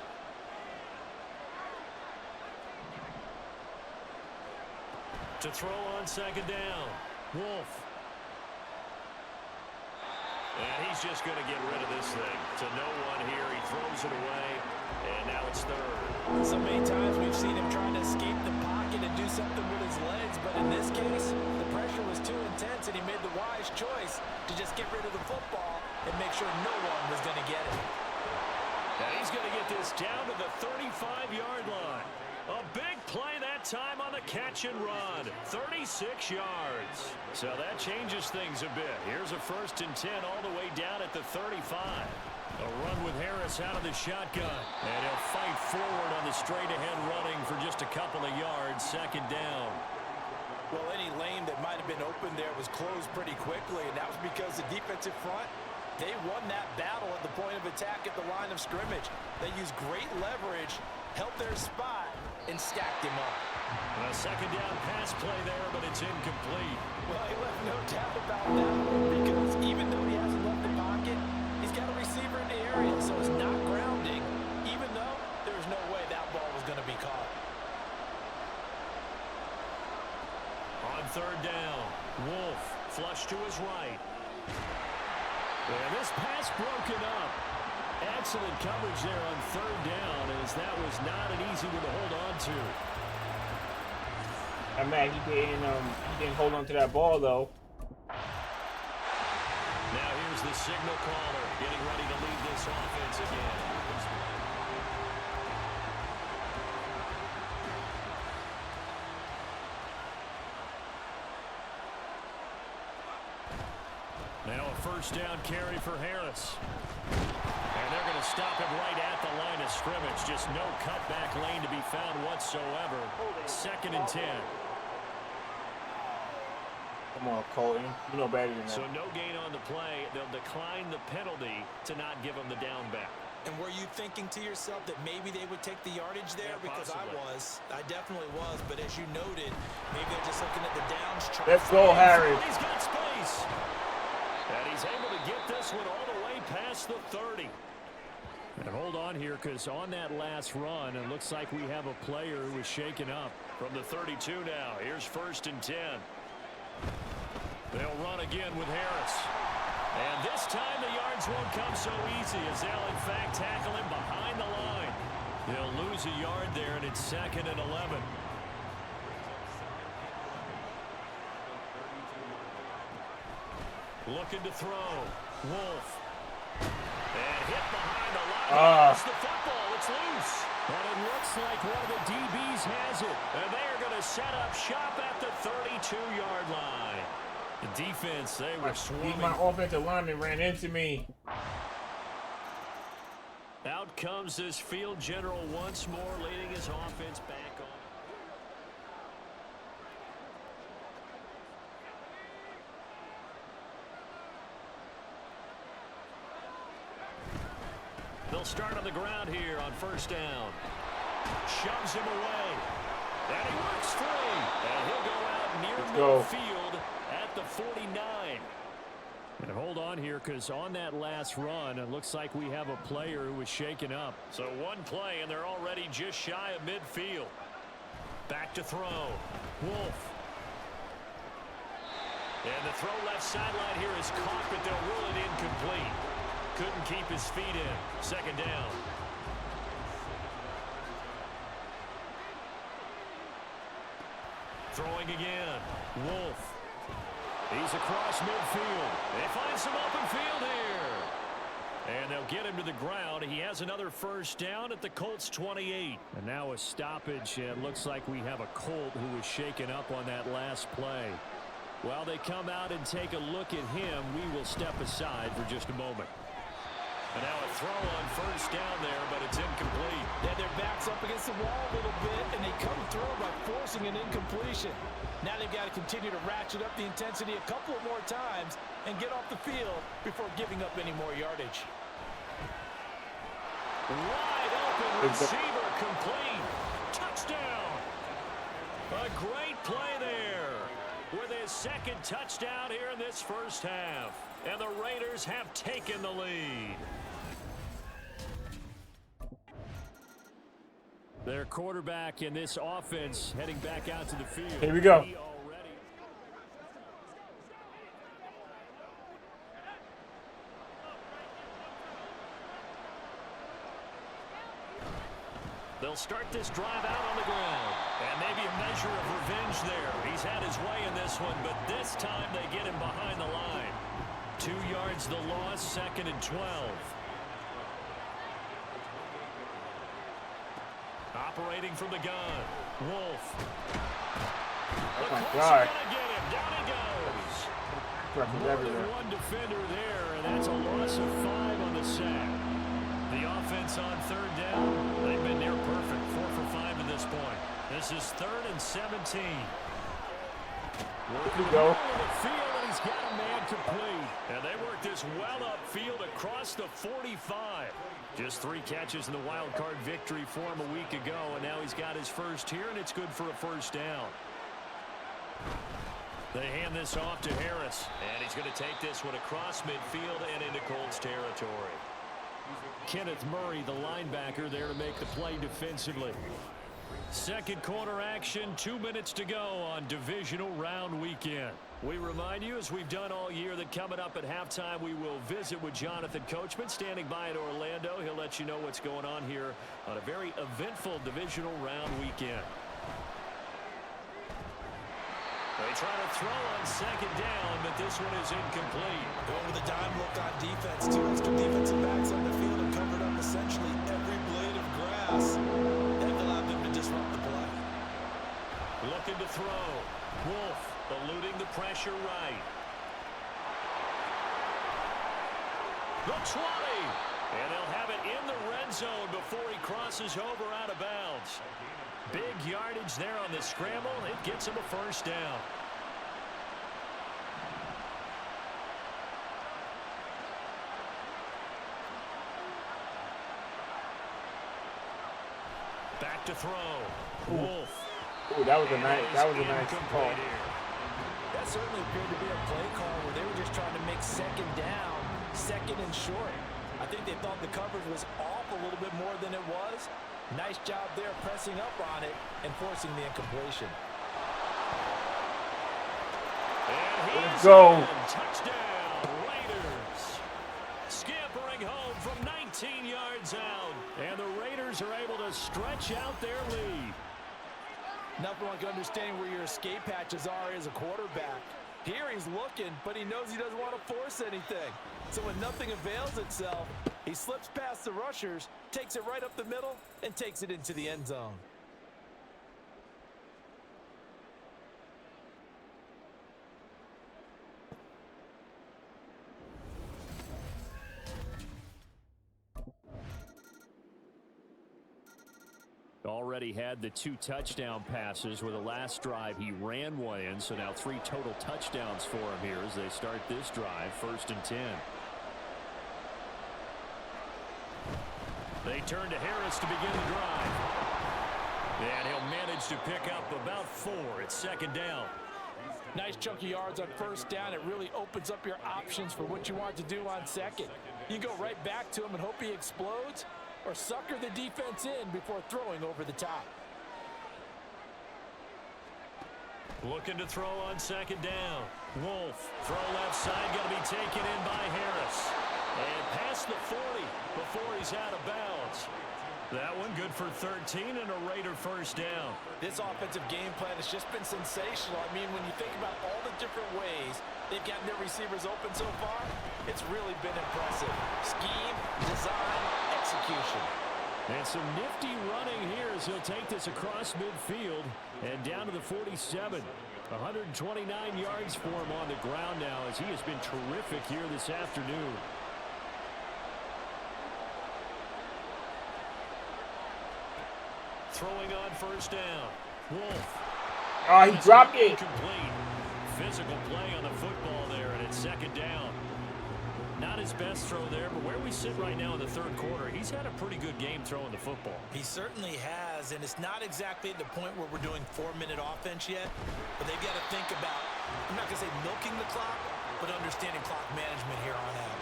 Speaker 4: To throw on 2nd down. Wolf. And he's just going to get rid of this thing. To no one here. He throws it away. And now it's third.
Speaker 6: So many times we've seen him trying to escape the pocket and do something with his legs, but in this case, the pressure was too intense, and he made the wise choice to just get rid of the football and make sure no one was going to get it.
Speaker 4: And he's going to get this down to the 35-yard line. A big play that time on the catch and run. 36 yards. So that changes things a bit. Here's a 1st and 10 all the way down at the 35. A run with Harris out of the shotgun. And he'll fight forward on the straight-ahead running for just a couple of yards. 2nd down.
Speaker 6: Well, any lane that might have been open there was closed pretty quickly, and that was because the defensive front, they won that battle at the point of attack at the line of scrimmage. They used great leverage, held their spot, and stacked him up.
Speaker 4: A 2nd down pass play there, but it's incomplete.
Speaker 6: Well, he left no doubt about that one, because even though he hasn't left the pocket, he's got a receiver in the area, so it's not grounding, even though there's no way that ball was going to be caught.
Speaker 4: On 3rd down, Wolf flush to his right. And this pass broken up. Excellent coverage there on 3rd down, as that was not an easy one to hold on to.
Speaker 5: I'm mad he didn't hold on to that ball though.
Speaker 4: Now here's the signal caller getting ready to lead this offense again. Now a 1st down carry for Harris. And they're going to stop him right at the line of scrimmage. Just no cutback lane to be found whatsoever. 2nd and 10.
Speaker 5: Come on, Colton. You know better than that.
Speaker 4: So no gain on the play. They'll decline the penalty to not give him the down back.
Speaker 3: And were you thinking to yourself that maybe they would take the yardage there?
Speaker 4: Yeah,
Speaker 3: because
Speaker 4: possibly.
Speaker 3: I definitely was. But as you noted, maybe they're just looking at the downs chart.
Speaker 5: Let's go, Harry.
Speaker 4: He's got space. And he's able to get this one all the way past the 30. And hold on here, because on that last run, it looks like we have a player who was shaken up. From the 32 now, here's 1st and 10. They'll run again with Harris. And this time the yards won't come so easy, as they'll in fact tackle him behind the line. They'll lose a yard there, and it's 2nd and 11. Looking to throw. Wolf. And hit behind the line. It's the football. It's loose. And it looks like one of the DBs has it. And they are going to set up shop at the 32-yard line. The defense, they were swarming.
Speaker 5: My offensive lineman ran into me.
Speaker 4: Out comes this field general once more, leading his offense back on. They'll start on the ground here on 1st down. Shoves him away. And he works free. And he'll go out near midfield at the 49. And hold on here, because on that last run, it looks like we have a player who was shaken up. So one play, and they're already just shy of midfield. Back to throw. Wolf. And the throw left sideline here is caught, but they'll rule it incomplete. Couldn't keep his feet in. 2nd down. Throwing again. Wolf. He's across midfield. They find some open field here. And they'll get him to the ground. He has another 1st down at the Colts 28. And now a stoppage. It looks like we have a Colt who was shaken up on that last play. While they come out and take a look at him, we will step aside for just a moment. And now a throw on 1st down there, but it's incomplete.
Speaker 6: Yeah, their back's up against the wall a little bit, and they come through by forcing an incompletion. Now they've got to continue to ratchet up the intensity a couple of more times and get off the field before giving up any more yardage.
Speaker 4: Wide open receiver, complete. Touchdown. A great play there with his 2nd touchdown here in this 1st half. And the Raiders have taken the lead. Their quarterback in this offense heading back out to the field.
Speaker 5: Here we go.
Speaker 4: They'll start this drive out on the ground. And maybe a measure of revenge there. He's had his way in this one, but this time they get him behind the line. 2 yards the loss, 2nd and 12. Operating from the gun, Wolf.
Speaker 5: Oh my God.
Speaker 4: Get him. Down he goes.
Speaker 5: More
Speaker 4: than one defender there, and that's a loss of 5 on the sack. The offense on 3rd down, they've been near perfect, 4 for 5 at this point. This is 3rd and 17.
Speaker 5: Here we go.
Speaker 4: The field, and he's got a man complete. And they work this well upfield across the 45. Just 3 catches in the wild card victory for him a week ago, and now he's got his first here, and it's good for a 1st down. They hand this off to Harris, and he's going to take this one across midfield and into Colts territory. Kenneth Murray, the linebacker, there to make the play defensively. 2nd quarter action, 2 minutes to go on divisional round weekend. We remind you, as we've done all year, that coming up at halftime, we will visit with Jonathan Coachman, standing by in Orlando. He'll let you know what's going on here on a very eventful divisional round weekend. They try to throw on 2nd down, but this one is incomplete.
Speaker 6: Going with a dime look on defense. 2 extra defensive backs on the field and covered up essentially every blade of grass. That allowed them to disrupt the play.
Speaker 4: Looking to throw. Wolf eluding the pressure right. The 20. And they'll have it in the red zone before he crosses over out of bounds. Big yardage there on the scramble. It gets him a 1st down. Back to throw. Wolf.
Speaker 5: Ooh, that was a nice call.
Speaker 6: That certainly appeared to be a play call where they were just trying to make 2nd down, 2nd and short. I think they thought the coverage was off a little bit more than it was. Nice job there pressing up on it and forcing the incompletion.
Speaker 5: Let's go.
Speaker 4: Touchdown, Raiders. Scampering home from 19 yards out. And the Raiders are able to stretch out their lead.
Speaker 6: Nothing like understanding where your escape hatches are as a quarterback. Here he's looking, but he knows he doesn't want to force anything. So when nothing avails itself, he slips past the rushers, takes it right up the middle, and takes it into the end zone.
Speaker 4: Already had the 2 touchdown passes with the last drive. He ran one in, so now 3 total touchdowns for him here as they start this drive, 1st and 10. They turn to Harris to begin the drive. And he'll manage to pick up about 4. It's 2nd down.
Speaker 6: Nice chunky yards on 1st down. It really opens up your options for what you want to do on 2nd. You go right back to him and hope he explodes, or sucker the defense in before throwing over the top.
Speaker 4: Looking to throw on 2nd down. Wolf, throw left side, going to be taken in by Harris. And past the 40 before he's out of bounds. That one good for 13 and a Raider 1st down.
Speaker 6: This offensive game plan has just been sensational. I mean, when you think about all the different ways they've gotten their receivers open so far, it's really been impressive. Scheme, design, execution.
Speaker 4: And some nifty running here as he'll take this across midfield and down to the 47. 129 yards for him on the ground now as he has been terrific here this afternoon. Throwing on 1st down. Wolf.
Speaker 5: Oh, he dropped it.
Speaker 4: Complete. Physical play on the football there, and it's 2nd down. Not his best throw there, but where we sit right now in the 3rd quarter, he's had a pretty good game throwing the football.
Speaker 3: He certainly has, and it's not exactly at the point where we're doing 4-minute offense yet, but they've got to think about, I'm not going to say milking the clock, but understanding clock management here on out.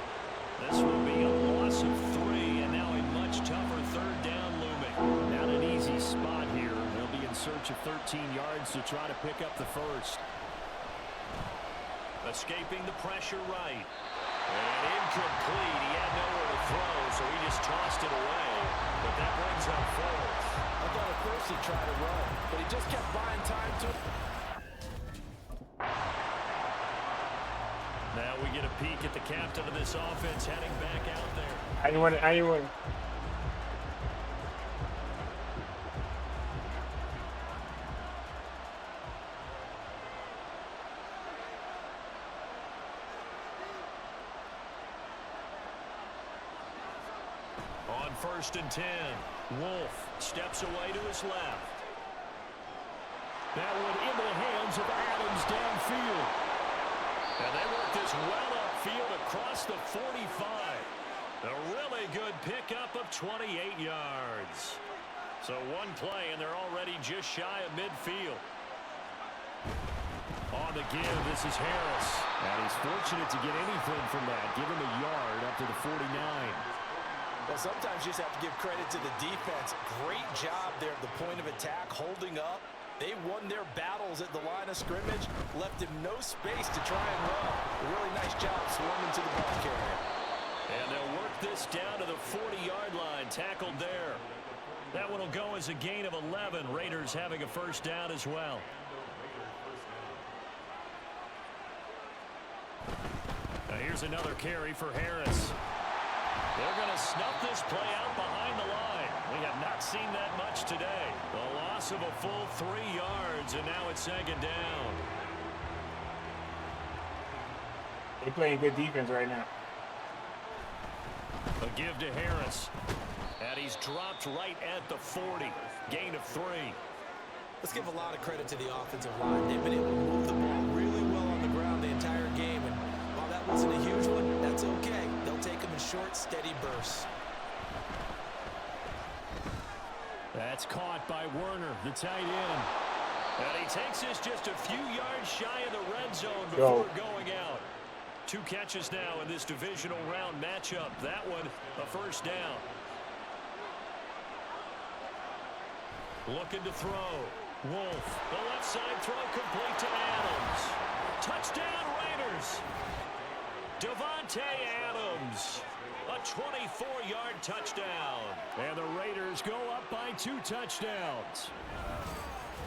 Speaker 4: This will be a loss of 3, and now a much tougher 3rd down looming. Not an easy spot here. They'll be in search of 13 yards to try to pick up the 1st. Escaping the pressure right. And incomplete. He had nowhere to throw, so he just tossed it away. But that brings up fourth.
Speaker 6: I thought at first he tried to run, but he just kept buying time to.
Speaker 4: Now we get a peek at the captain of this offense heading back out there.
Speaker 5: Anyone?
Speaker 4: On 1st and 10, Wolf steps away to his left.
Speaker 2: That one into the hands of Adams downfield.
Speaker 4: And they work this well upfield across the 45. A really good pickup of 28 yards. So one play, and they're already just shy of midfield. On the give, this is Harris.
Speaker 2: And he's fortunate to get anything from that. Give him a yard up to the 49.
Speaker 6: Well, sometimes you just have to give credit to the defense. Great job there at the point of attack, holding up. They won their battles at the line of scrimmage, left him no space to try and run. A really nice job swarming to the ball carrier.
Speaker 4: And they'll work this down to the 40-yard line, tackled there. That one will go as a gain of 11. Raiders having a first down as well. Now here's another carry for Harris. They're going to snuff this play out behind the line. We have not seen that much today. The loss of a full 3 yards, and now it's 2nd down.
Speaker 5: They're playing good defense right now.
Speaker 4: A give to Harris. And he's dropped right at the 40. Gain of 3.
Speaker 3: Let's give a lot of credit to the offensive line. They've been able to move the ball really well on the ground the entire game. And while that wasn't a huge one, that's okay. They'll take them in short, steady bursts.
Speaker 2: That's caught by Werner, the tight end.
Speaker 4: And he takes this just a few yards shy of the red zone before going out. 2 catches now in this divisional round matchup. That one, a first down. Looking to throw. Wolf, the left side throw complete to Adams. Touchdown Raiders. Devontae Adams. A 24-yard touchdown.
Speaker 2: And the Raiders go up by 2 touchdowns.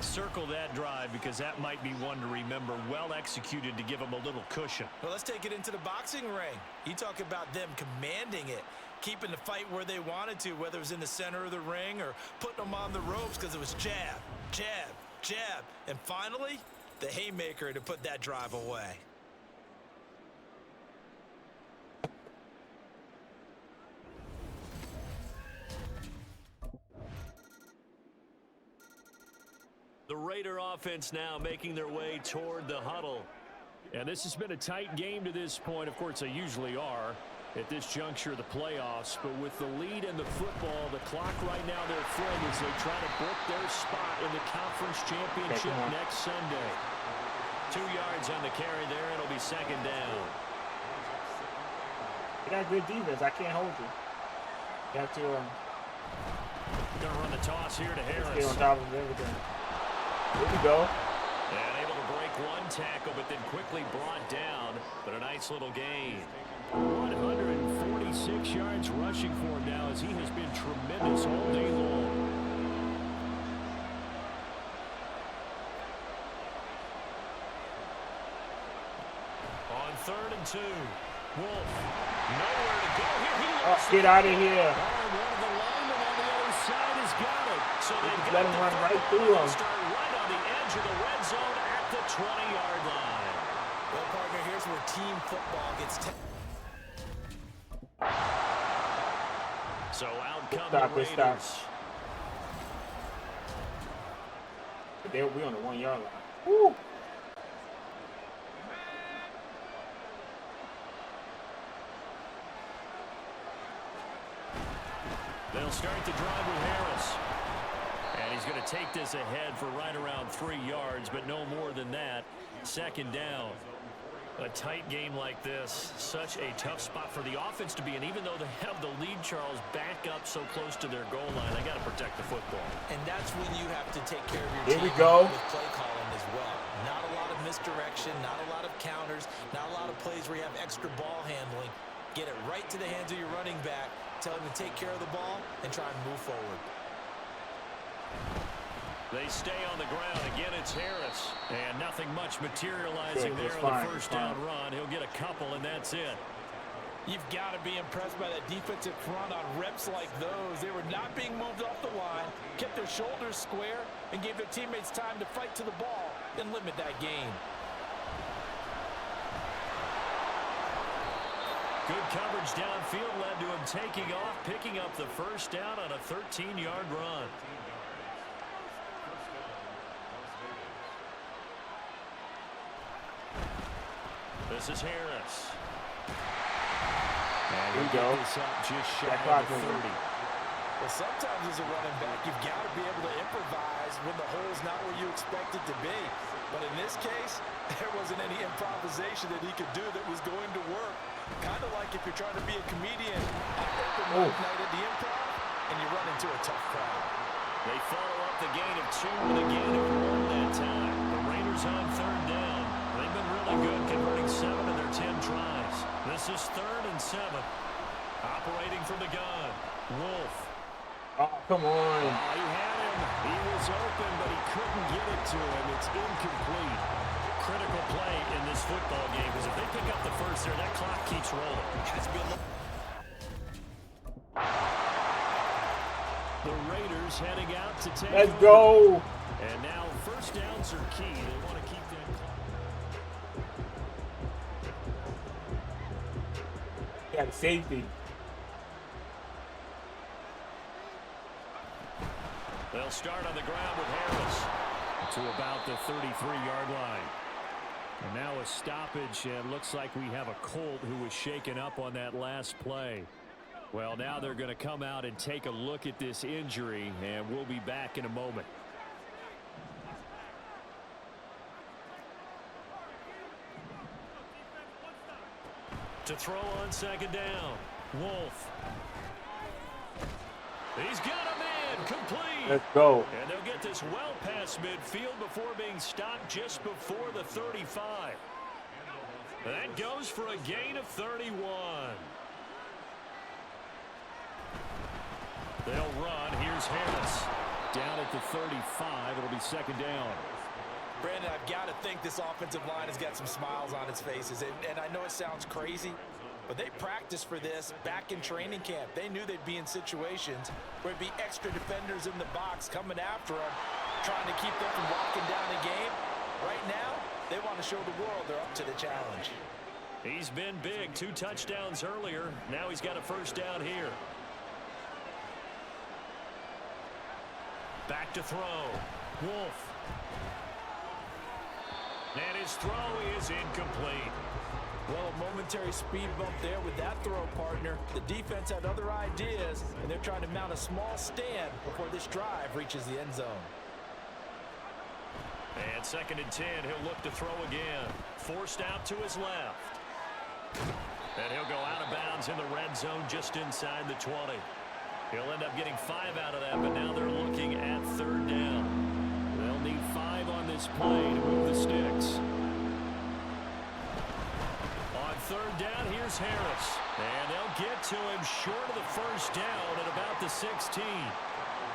Speaker 4: Circle that drive because that might be one to remember. Well executed to give them a little cushion.
Speaker 3: Well, let's take it into the boxing ring. You talk about them commanding it, keeping the fight where they wanted to, whether it was in the center of the ring or putting them on the ropes because it was jab, jab, jab. And finally, the haymaker to put that drive away.
Speaker 4: The Raider offense now making their way toward the huddle.
Speaker 2: And this has been a tight game to this point. Of course, they usually are at this juncture of the playoffs. But with the lead in the football, the clock right now, their friend, as they try to book their spot in the conference championship next Sunday.
Speaker 4: 2 yards on the carry there. It'll be 2nd down.
Speaker 5: They got good defense. I can't hold you. You have to
Speaker 4: Gonna run the toss here to Harris.
Speaker 5: stay on top of everything. Here we go.
Speaker 4: And able to break one tackle, but then quickly brought down. But a nice little gain.
Speaker 2: 146 yards rushing for him now as he has been tremendous all day long.
Speaker 4: On 3rd and 2. Wolf. Nowhere to go here. He
Speaker 5: Oh, get out of here.
Speaker 2: One of the linemen on the other side has got it.
Speaker 4: So they've
Speaker 5: Let
Speaker 4: got
Speaker 5: him
Speaker 4: the
Speaker 5: run right through him.
Speaker 4: start right on the edge of the red zone at the 20-yard line.
Speaker 3: Well, partner, here's where team football gets
Speaker 4: So out come
Speaker 5: Stop,
Speaker 4: the
Speaker 5: good stop.
Speaker 4: Raiders.
Speaker 5: They'll be on the 1 yard line. Woo.
Speaker 4: They'll start the drive with Harris. And he's going to take this ahead for right around 3 yards, but no more than that. 2nd down. A tight game like this, such a tough spot for the offense to be in. Even though they have the lead, Charles, back up so close to their goal line, they got to protect the football.
Speaker 3: And that's when you have to take care of your
Speaker 5: Here
Speaker 3: team
Speaker 5: we go.
Speaker 3: with play calling as well. Not a lot of misdirection, not a lot of counters, not a lot of plays where you have extra ball handling. Get it right to the hands of your running back, tell him to take care of the ball, and try and move forward.
Speaker 4: They stay on the ground. Again, it's Harris. And nothing much materializing there on the first down run. He'll get a couple, and that's it.
Speaker 6: You've got to be impressed by that defensive front on reps like those. They were not being moved off the line, kept their shoulders square, and gave their teammates time to fight to the ball and limit that gain.
Speaker 4: Good coverage downfield led to him taking off, picking up the first down on a 13-yard run. This is Harris. And
Speaker 5: Here we go.
Speaker 4: This up just shy of the 30.
Speaker 6: Well, sometimes as a running back, you've got to be able to improvise when the hole's not where you expect it to be. But in this case, there wasn't any improvisation that he could do that was going to work. Kind of like if you're trying to be a comedian on open mic night at the Improv and you run into a tough crowd.
Speaker 4: They follow up the gain of 2 with a gain of 1 that time. The Raiders on third down. They've been really good, converting 7 of their 10 tries. This is 3rd and 7. Operating from the gun. Wolf.
Speaker 5: Oh, come on.
Speaker 4: He had him. He was open, but he couldn't get it to him. It's incomplete. Critical play in this football game, because if they pick up the first there, that clock keeps rolling. The Raiders heading out to take
Speaker 5: Let's
Speaker 4: over.
Speaker 5: go.
Speaker 4: And now first downs are key. They want to keep that clock.
Speaker 5: Got safety.
Speaker 4: They'll start on the ground with Harris to about the 33-yard line. And now a stoppage, and looks like we have a Colt who was shaken up on that last play. Well, now they're going to come out and take a look at this injury, and we'll be back in a moment. To throw on second down, Wolf. He's got a man complete.
Speaker 5: Let's go.
Speaker 4: And they'll get this well past midfield before being stopped just before the 35. That goes for a gain of 31. They'll run. Here's Harris. Down at the 35. It'll be second down.
Speaker 6: Brandon, I've got to think this offensive line has got some smiles on its faces. And I know it sounds crazy, but they practiced for this back in training camp. They knew they'd be in situations where it'd be extra defenders in the box coming after them, trying to keep them from locking down a game. Right now, they want to show the world they're up to the challenge.
Speaker 4: He's been big. 2 touchdowns earlier. Now he's got a first down here. Back to throw. Wolf. And his throw is incomplete.
Speaker 6: Well, a momentary speed bump there with that throw partner. The defense had other ideas, and they're trying to mount a small stand before this drive reaches the end zone.
Speaker 4: And 2nd and 10, he'll look to throw again. Forced out to his left. And he'll go out of bounds in the red zone just inside the 20. He'll end up getting 5 out of that, but now they're looking at 3rd down. They'll need 5 on this play to move the sticks. On 3rd down, here's Harris. And they'll get to him short of the first down at about the 16.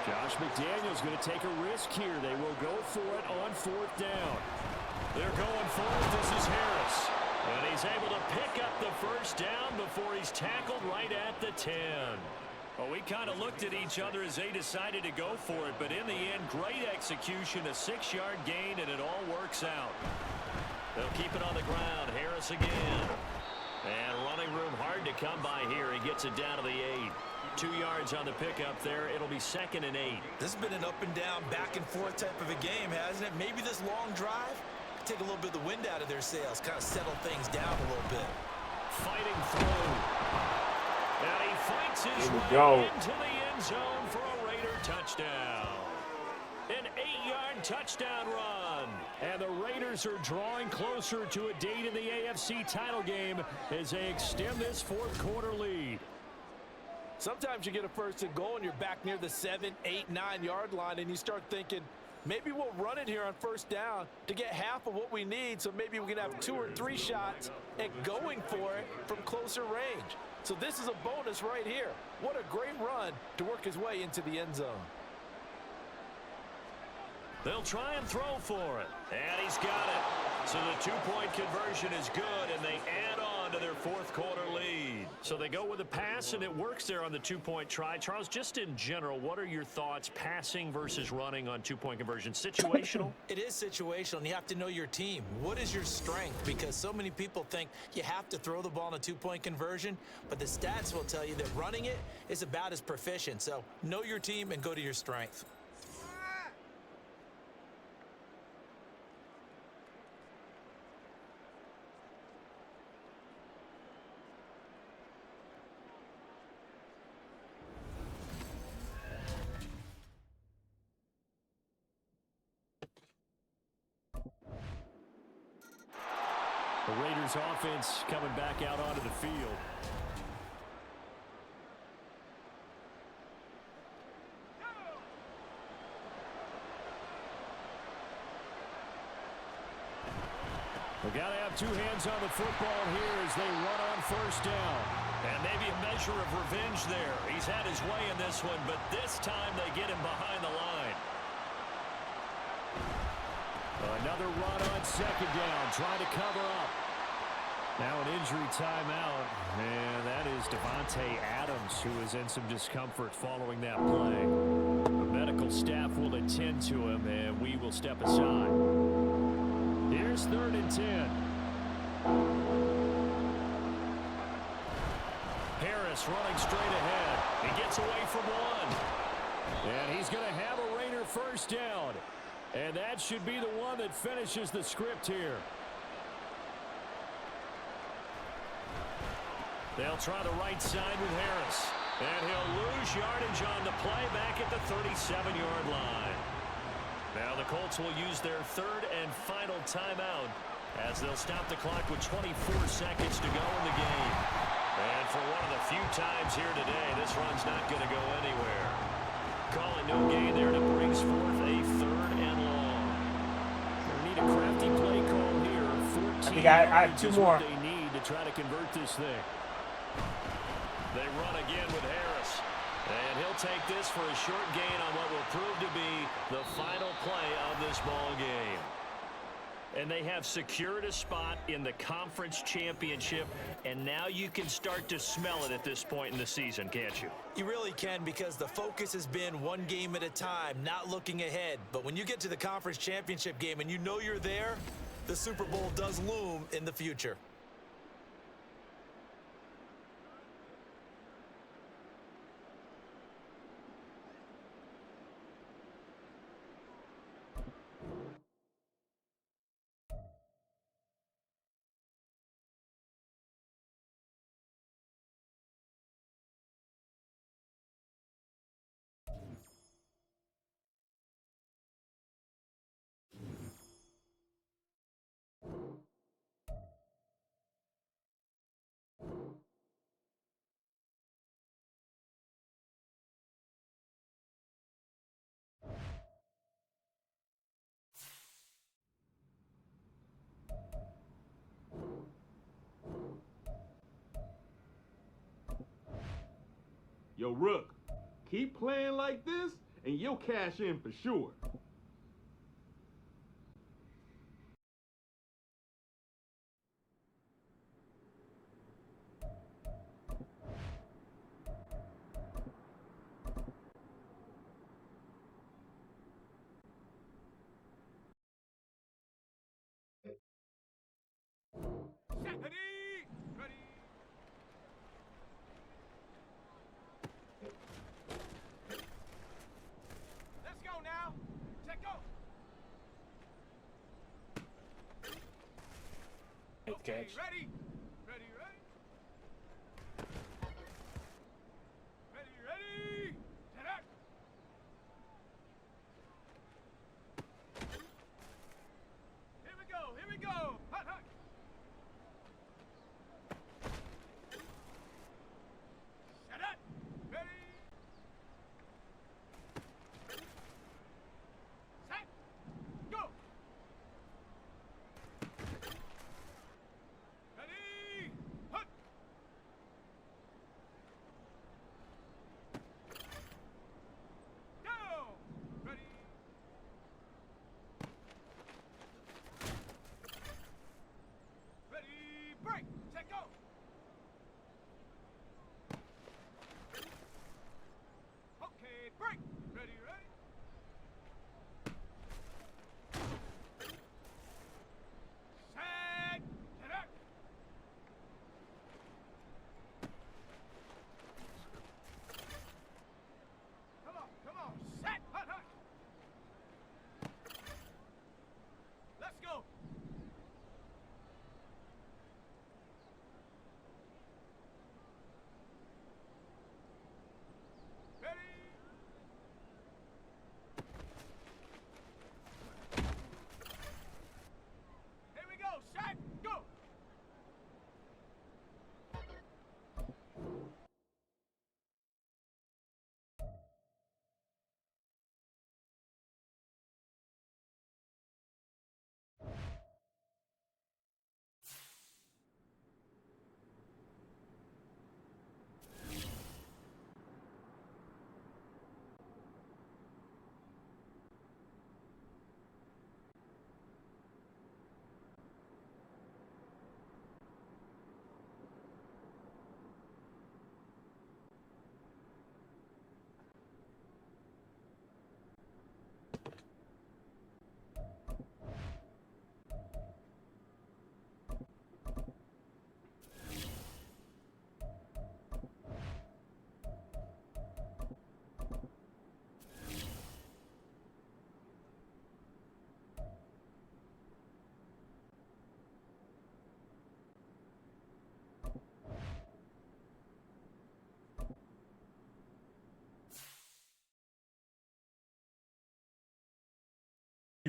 Speaker 4: Josh McDaniels going to take a risk here. They will go for it on 4th down. They're going for it. This is Harris. And he's able to pick up the first down before he's tackled right at the 10. Well, we kind of looked at each other as they decided to go for it, but in the end, great execution, a 6-yard gain, and it all works out. They'll keep it on the ground. Harris again. And running room hard to come by here. He gets it down to the 8. 2 yards on the pickup there. It'll be 2nd and 8.
Speaker 3: This has been an up and down, back and forth type of a game, hasn't it? Maybe this long drive take a little bit of the wind out of their sails, kind of settle things down a little bit.
Speaker 4: Fighting through. And he fights his way into the end zone for a Raider touchdown. An 8-yard touchdown run. And the Raiders are drawing closer to a date in the AFC title game as they extend this 4th quarter lead.
Speaker 6: Sometimes you get a 1st and goal and you're back near the 7, 8, 9 yard line and you start thinking, Maybe we'll run it here on first down to get half of what we need, so maybe we can have 2 or 3 shots at going for it from closer range. So this is a bonus right here. What a great run to work his way into the end zone.
Speaker 4: They'll try and throw for it. And he's got it. So the two-point conversion is good, and they add on to their fourth quarter lead. So they go with a pass, and it works there on the two-point try. Charles, just in general, what are your thoughts passing versus running on two-point conversion? Situational?
Speaker 3: It is situational, and you have to know your team. What is your strength? Because so many people think you have to throw the ball in a two-point conversion, but the stats will tell you that running it is about as proficient. So know your team and go to your strength.
Speaker 4: The Raiders offense coming back out onto the field. We've got to have two hands on the football here as they run on first down. And maybe a measure of revenge there. He's had his way in this one, but this time they get him behind the line. Another run on second down, trying to cover up. Now an injury timeout, and that is Devontae Adams, who is in some discomfort following that play. The medical staff will attend to him, and we will step aside. Here's 3rd and 10. Harris running straight ahead. He gets away from one. And he's going to have a Raider first down. And that should be the one that finishes the script here. They'll try the right side with Harris. And he'll lose yardage on the play back at the 37-yard line. Now the Colts will use their 3rd and final timeout as they'll stop the clock with 24 seconds to go in the game. And for one of the few times here today, this run's not going to go anywhere. Calling no gain there, and it brings forth a 3rd and long. They need a crafty play call here. 14
Speaker 5: I have 2 more.
Speaker 4: They need to try to convert this thing. They run again with Harris. And he'll take this for a short gain on what will prove to be the final play of this ball game. And they have secured a spot in the conference championship, and now you can start to smell it at this point in the season, can't you?
Speaker 3: You really can, because the focus has been one game at a time, not looking ahead. But when you get to the conference championship game and you know you're there, the Super Bowl does loom in the future.
Speaker 7: Yo, Rook, keep playing like this, and you'll cash in for sure.
Speaker 5: Catch.
Speaker 1: Ready? Ready, ready? Ready, ready? Set up. Here we go, here we go. Hot, hot. Set up. Ready? Set.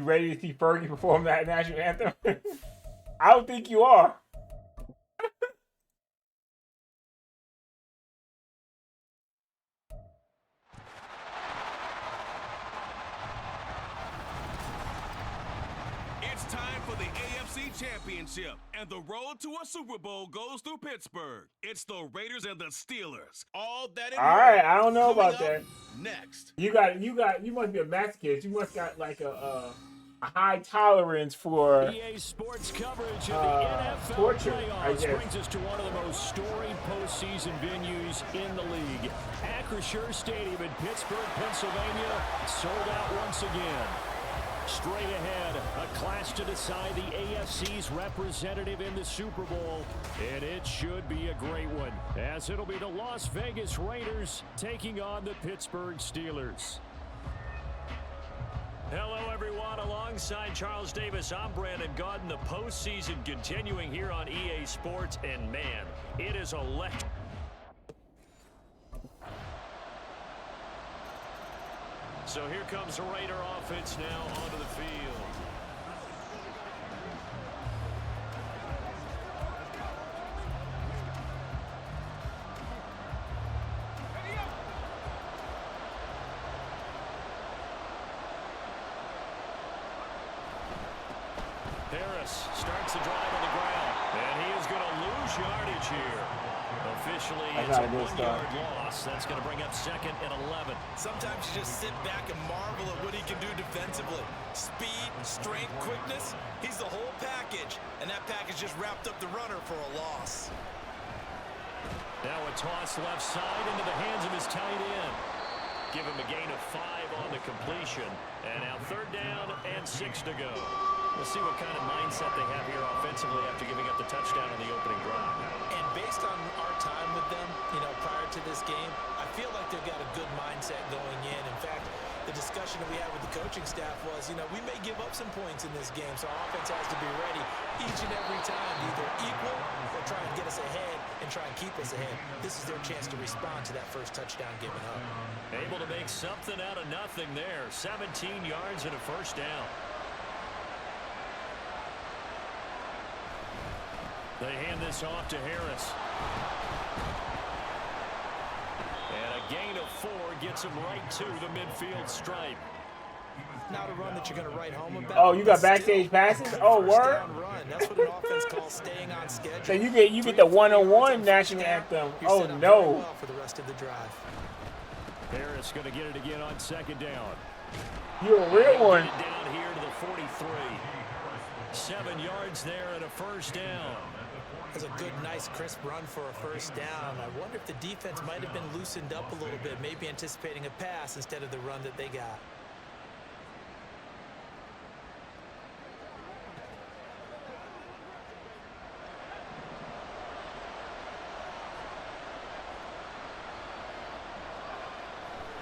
Speaker 5: You ready to see Fergie perform that national anthem? I don't think you are.
Speaker 1: It's time for the AFC Championship, and the road to a Super Bowl goes through Pittsburgh. It's the Raiders and the Steelers. All that and
Speaker 5: All
Speaker 1: more.
Speaker 5: right, I don't know
Speaker 1: Coming
Speaker 5: about
Speaker 1: up
Speaker 5: that.
Speaker 1: Next.
Speaker 5: You must be a masochist. You must got like a high tolerance for
Speaker 2: EA Sports coverage of the NFL
Speaker 5: torture, I
Speaker 2: playoffs
Speaker 5: guess.
Speaker 2: brings us to one of the most storied postseason venues in the league. Acrisure Stadium in Pittsburgh, Pennsylvania, sold out once again. Straight ahead, a clash to decide the AFC's representative in the Super Bowl, and it should be a great one, as it'll be the Las Vegas Raiders taking on the Pittsburgh Steelers.
Speaker 4: Hello, everyone. Alongside Charles Davis, I'm Brandon Gaudin. The postseason continuing here on EA Sports, and man, it is electric. So here comes the Raider offense now onto the field. Harris starts the drive on the ground, and he is going to lose yardage here. Officially, it's a 1-yard loss. That's going to bring up 2nd and 11.
Speaker 3: Sometimes you just sit back and marvel at what he can do defensively. Speed, strength, quickness. He's the whole package, and that package just wrapped up the runner for a loss.
Speaker 4: Now a toss left side into the hands of his tight end. Give him a gain of 5 on the completion. And now 3rd down and 6 to go. We'll see what kind of mindset they have here offensively after giving up the touchdown on the opening drive.
Speaker 3: And based on our time with them, prior to this game, I feel like they've got a good mindset going in. In fact, the discussion that we had with the coaching staff was, we may give up some points in this game, so our offense has to be ready each and every time to either equal or try and get us ahead and try and keep us ahead. This is their chance to respond to that first touchdown given up.
Speaker 4: Able to make something out of nothing there. 17 yards and a first down. They hand this off to Harris. And a gain of 4 gets him right to the midfield stripe.
Speaker 3: Not a run that you're going to write home about.
Speaker 5: Oh, you got backstage passes? Oh, word.
Speaker 3: Run. That's what an offense calls staying on schedule.
Speaker 5: So you get the one-on-one national anthem. Oh no.
Speaker 3: Well for the rest of the drive.
Speaker 4: Harris going to get it again on 2nd down.
Speaker 5: You're a real one.
Speaker 4: Down here to the 43. 7 yards there and a first down.
Speaker 3: That's a good, nice, crisp run for a first down. I wonder if the defense might have been loosened up a little bit, maybe anticipating a pass instead of the run that they got.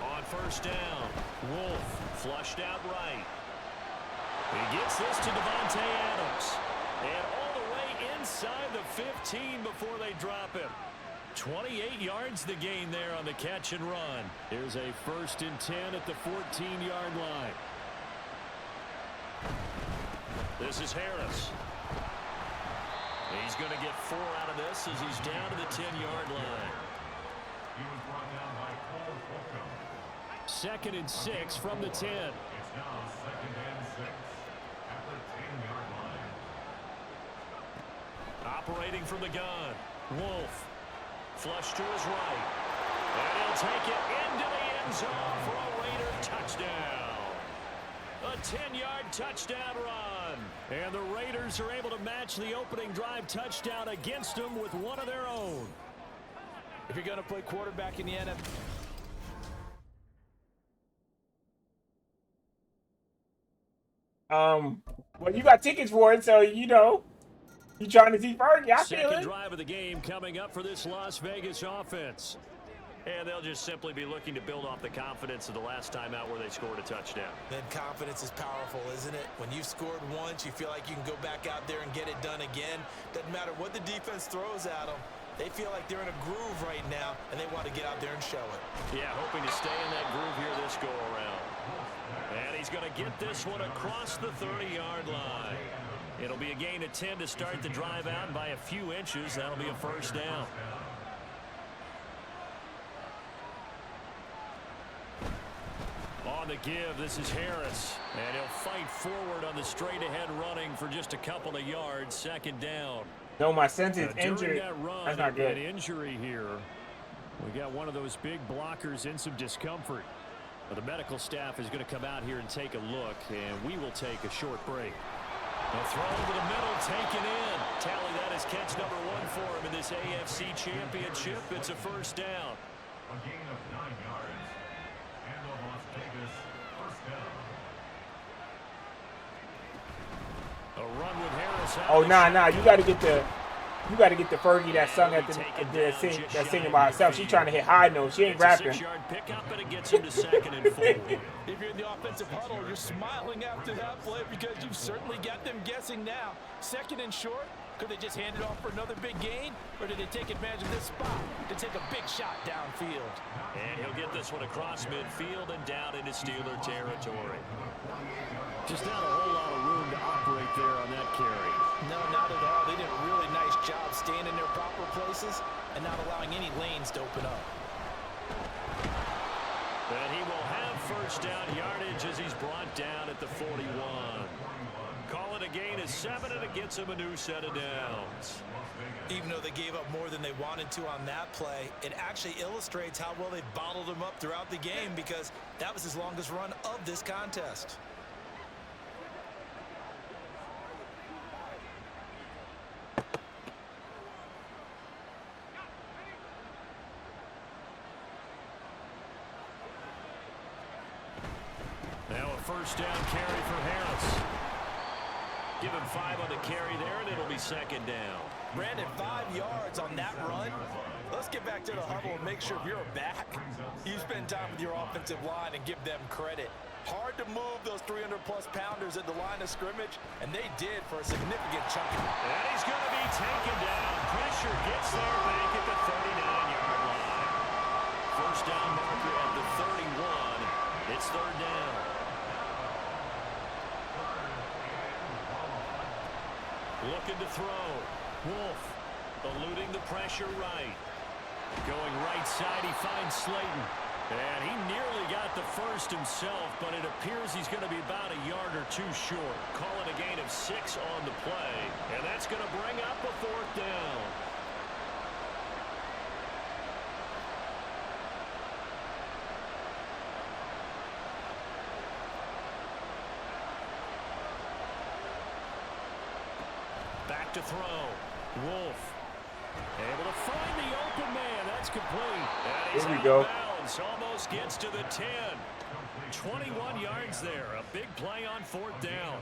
Speaker 4: On first down, Wolf flushed out right. He gets this to Devontae Adams. And all the way inside the 15 before they drop him. 28 yards the gain there on the catch and run. Here's a 1st and 10 at the 14-yard line. This is Harris. He's going to get 4 out of this as he's down to the 10-yard line.
Speaker 2: 2nd and 6 from the 10.
Speaker 8: It's now 2nd and 6 at the 10-yard line.
Speaker 4: Operating from the gun, Wolf. Flush to his right. And he'll take it into the end zone for a Raider touchdown. A 10-yard touchdown run.
Speaker 2: And the Raiders are able to match the opening drive touchdown against them with one of their own.
Speaker 6: If you're going to play quarterback in the NFL,
Speaker 5: well, you got tickets for it, so you trying to see Fergie. I feel
Speaker 2: Second
Speaker 5: it.
Speaker 2: drive of the game coming up for this Las Vegas offense.
Speaker 4: And they'll just simply be looking to build off the confidence of the last time out where they scored a touchdown.
Speaker 3: Then confidence is powerful, isn't it? When you've scored once, you feel like you can go back out there and get it done again. Doesn't matter what the defense throws at them. They feel like they're in a groove right now, and they want to get out there and show it.
Speaker 4: Yeah, hoping to stay in that groove here this go-around. And he he's going to get this one across the 30-yard line. It'll be a gain of 10 to start the drive out, and by a few inches, that'll be a first down. On the give, this is Harris. And he'll fight forward on the straight-ahead running for just a couple of yards. Second down.
Speaker 5: No, my sense is
Speaker 2: During
Speaker 5: injured.
Speaker 2: that run,
Speaker 5: That's not good.
Speaker 2: An injury here. We got one of those big blockers in some discomfort. But the medical staff is going to come out here and take a look, and we will take a short break.
Speaker 4: A throw to the middle, taken in. Tally that as catch number 1 for him in this AFC Championship. It's a first down.
Speaker 8: A gain of 9 yards. And the Las Vegas first down.
Speaker 4: A run with Harris.
Speaker 5: Oh, nah. You got to get the Fergie that sung at that singing by herself. She trying to hit high notes. She ain't rapping.
Speaker 4: 6-yard pickup, and it gets him to 2nd and 4.
Speaker 6: If you're in the offensive huddle, you're smiling after that play because you've certainly got them guessing now. 2nd and short. Could they just hand it off for another big gain? Or did they take advantage of this spot to take a big shot downfield?
Speaker 4: And he'll get this one across midfield and down into Steeler territory.
Speaker 2: Just not a whole lot of room to operate there on that carry.
Speaker 6: No, not at all. They did a really nice job staying in their proper places and not allowing any lanes to open up.
Speaker 4: And he will have first down yardage as he's brought down at the 41. Call it a gain of 7, and it gets him a new set of downs.
Speaker 3: Even though they gave up more than they wanted to on that play, it actually illustrates how well they bottled him up throughout the game because that was his longest run of this contest.
Speaker 4: Now a first down carry for Harris. Give him 5 on the carry there, and it'll be 2nd down.
Speaker 3: Brandon, 5 yards on that run. Let's get back to the huddle and make sure if you're a back, you spend time with your offensive line and give them credit. Hard to move those 300-plus pounders at the line of scrimmage, and they did for a significant chunk of it.
Speaker 4: And he's going to be taken down. Pressure gets there back at the 39-yard line. First down marker at the 31. It's 3rd down. Looking to throw. Wolf eluding the pressure right. Going right side, he finds Slayton. And he nearly got the first himself, but it appears he's going to be about a yard or 2 short. Call it a gain of 6 on the play. And that's going to bring up a 4th down. Back to throw. Wolf able to find the open man. That's complete. And he's
Speaker 5: Here we
Speaker 4: out
Speaker 5: go.
Speaker 4: of bounds. Almost gets to the 10. 21 yards there. A big play on 4th down.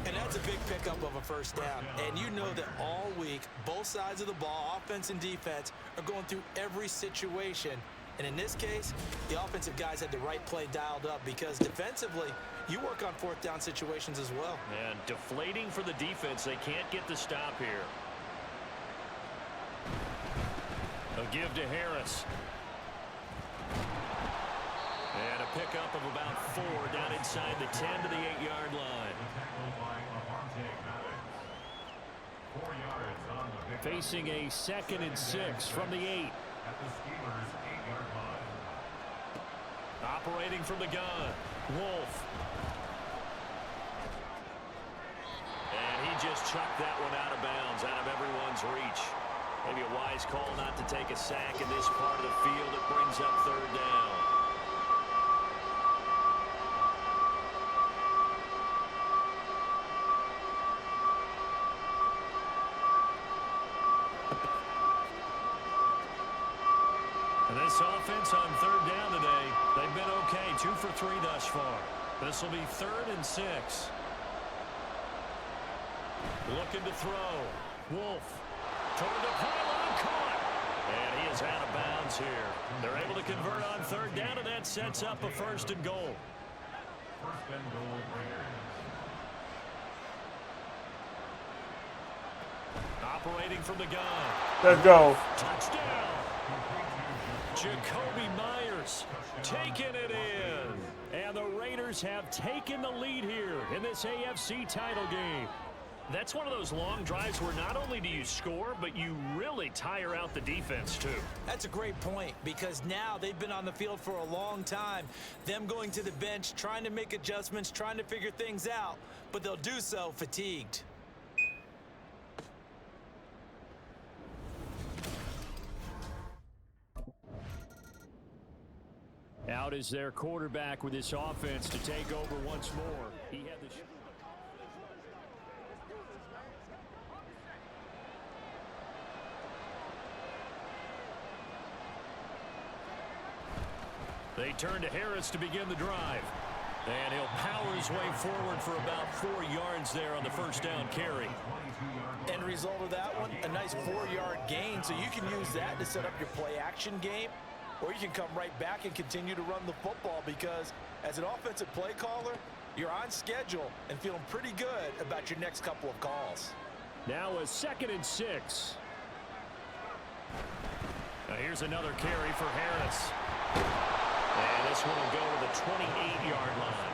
Speaker 3: And that's a big pickup of a first down. And you know that all week, both sides of the ball, offense and defense, are going through every situation. And in this case, the offensive guys had the right play dialed up because defensively, you work on 4th down situations as well.
Speaker 4: And deflating for the defense. They can't get the stop here. A give to Harris. And a pickup of about 4 down inside the 10 to the 8-yard line.
Speaker 2: Facing a 2nd and 6 from the 8.
Speaker 8: At the Steelers' 8-yard line.
Speaker 4: Operating from the gun. Wolf. And he just chucked that one out of bounds, out of everyone's reach. Maybe a wise call not to take a sack in this part of the field. It brings up 3rd down. And this offense on 3rd down today, they've been okay. 2 for 3 thus far. This will be 3rd and 6. Looking to throw. Wolf. Toward the pylon, caught. And he is out of bounds here. They're able to convert on 3rd down, and that sets up a 1st and goal.
Speaker 8: 1st and goal, Raiders.
Speaker 4: Operating from the gun.
Speaker 5: Let's go.
Speaker 4: Touchdown. Jacoby Myers taking it in. And the Raiders Raiders have taken the lead here in this AFC title game. That's one of those long drives where not only do you score, but you really tire out the defense too.
Speaker 3: That's a great point, because now they've been on the field for a long time. Them going to the bench, trying to make adjustments, trying to figure things out, but they'll do so fatigued.
Speaker 4: Out is their quarterback with this offense to take over once more. He had the They turn to Harris to begin the drive. And he'll power his way forward for about 4 yards there on the first down carry.
Speaker 6: End result of that one, a nice 4-yard gain, so you can use that to set up your play-action game, or you can come right back and continue to run the football, because as an offensive play caller, you're on schedule and feeling pretty good about your next couple of calls.
Speaker 4: Now a 2nd and 6. Now here's another carry for Harris. And this one will go to the 28-yard line.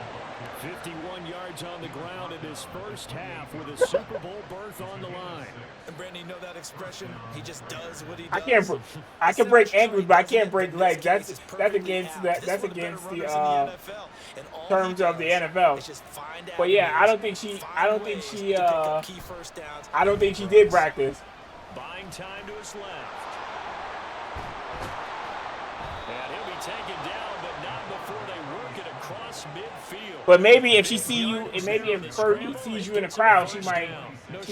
Speaker 4: 51 yards on the ground in his first half with a Super Bowl berth on the line.
Speaker 3: And Brandon, you know that expression? He just does what he does.
Speaker 5: I can break ankles, but I can't break legs. That's against the terms of the NFL. But yeah, I don't think she did practice.
Speaker 4: Buying time to his left. And he'll be taken down, but not before they work it across midfield.
Speaker 5: But maybe if she see you, and maybe if Fergie sees you in the crowd, she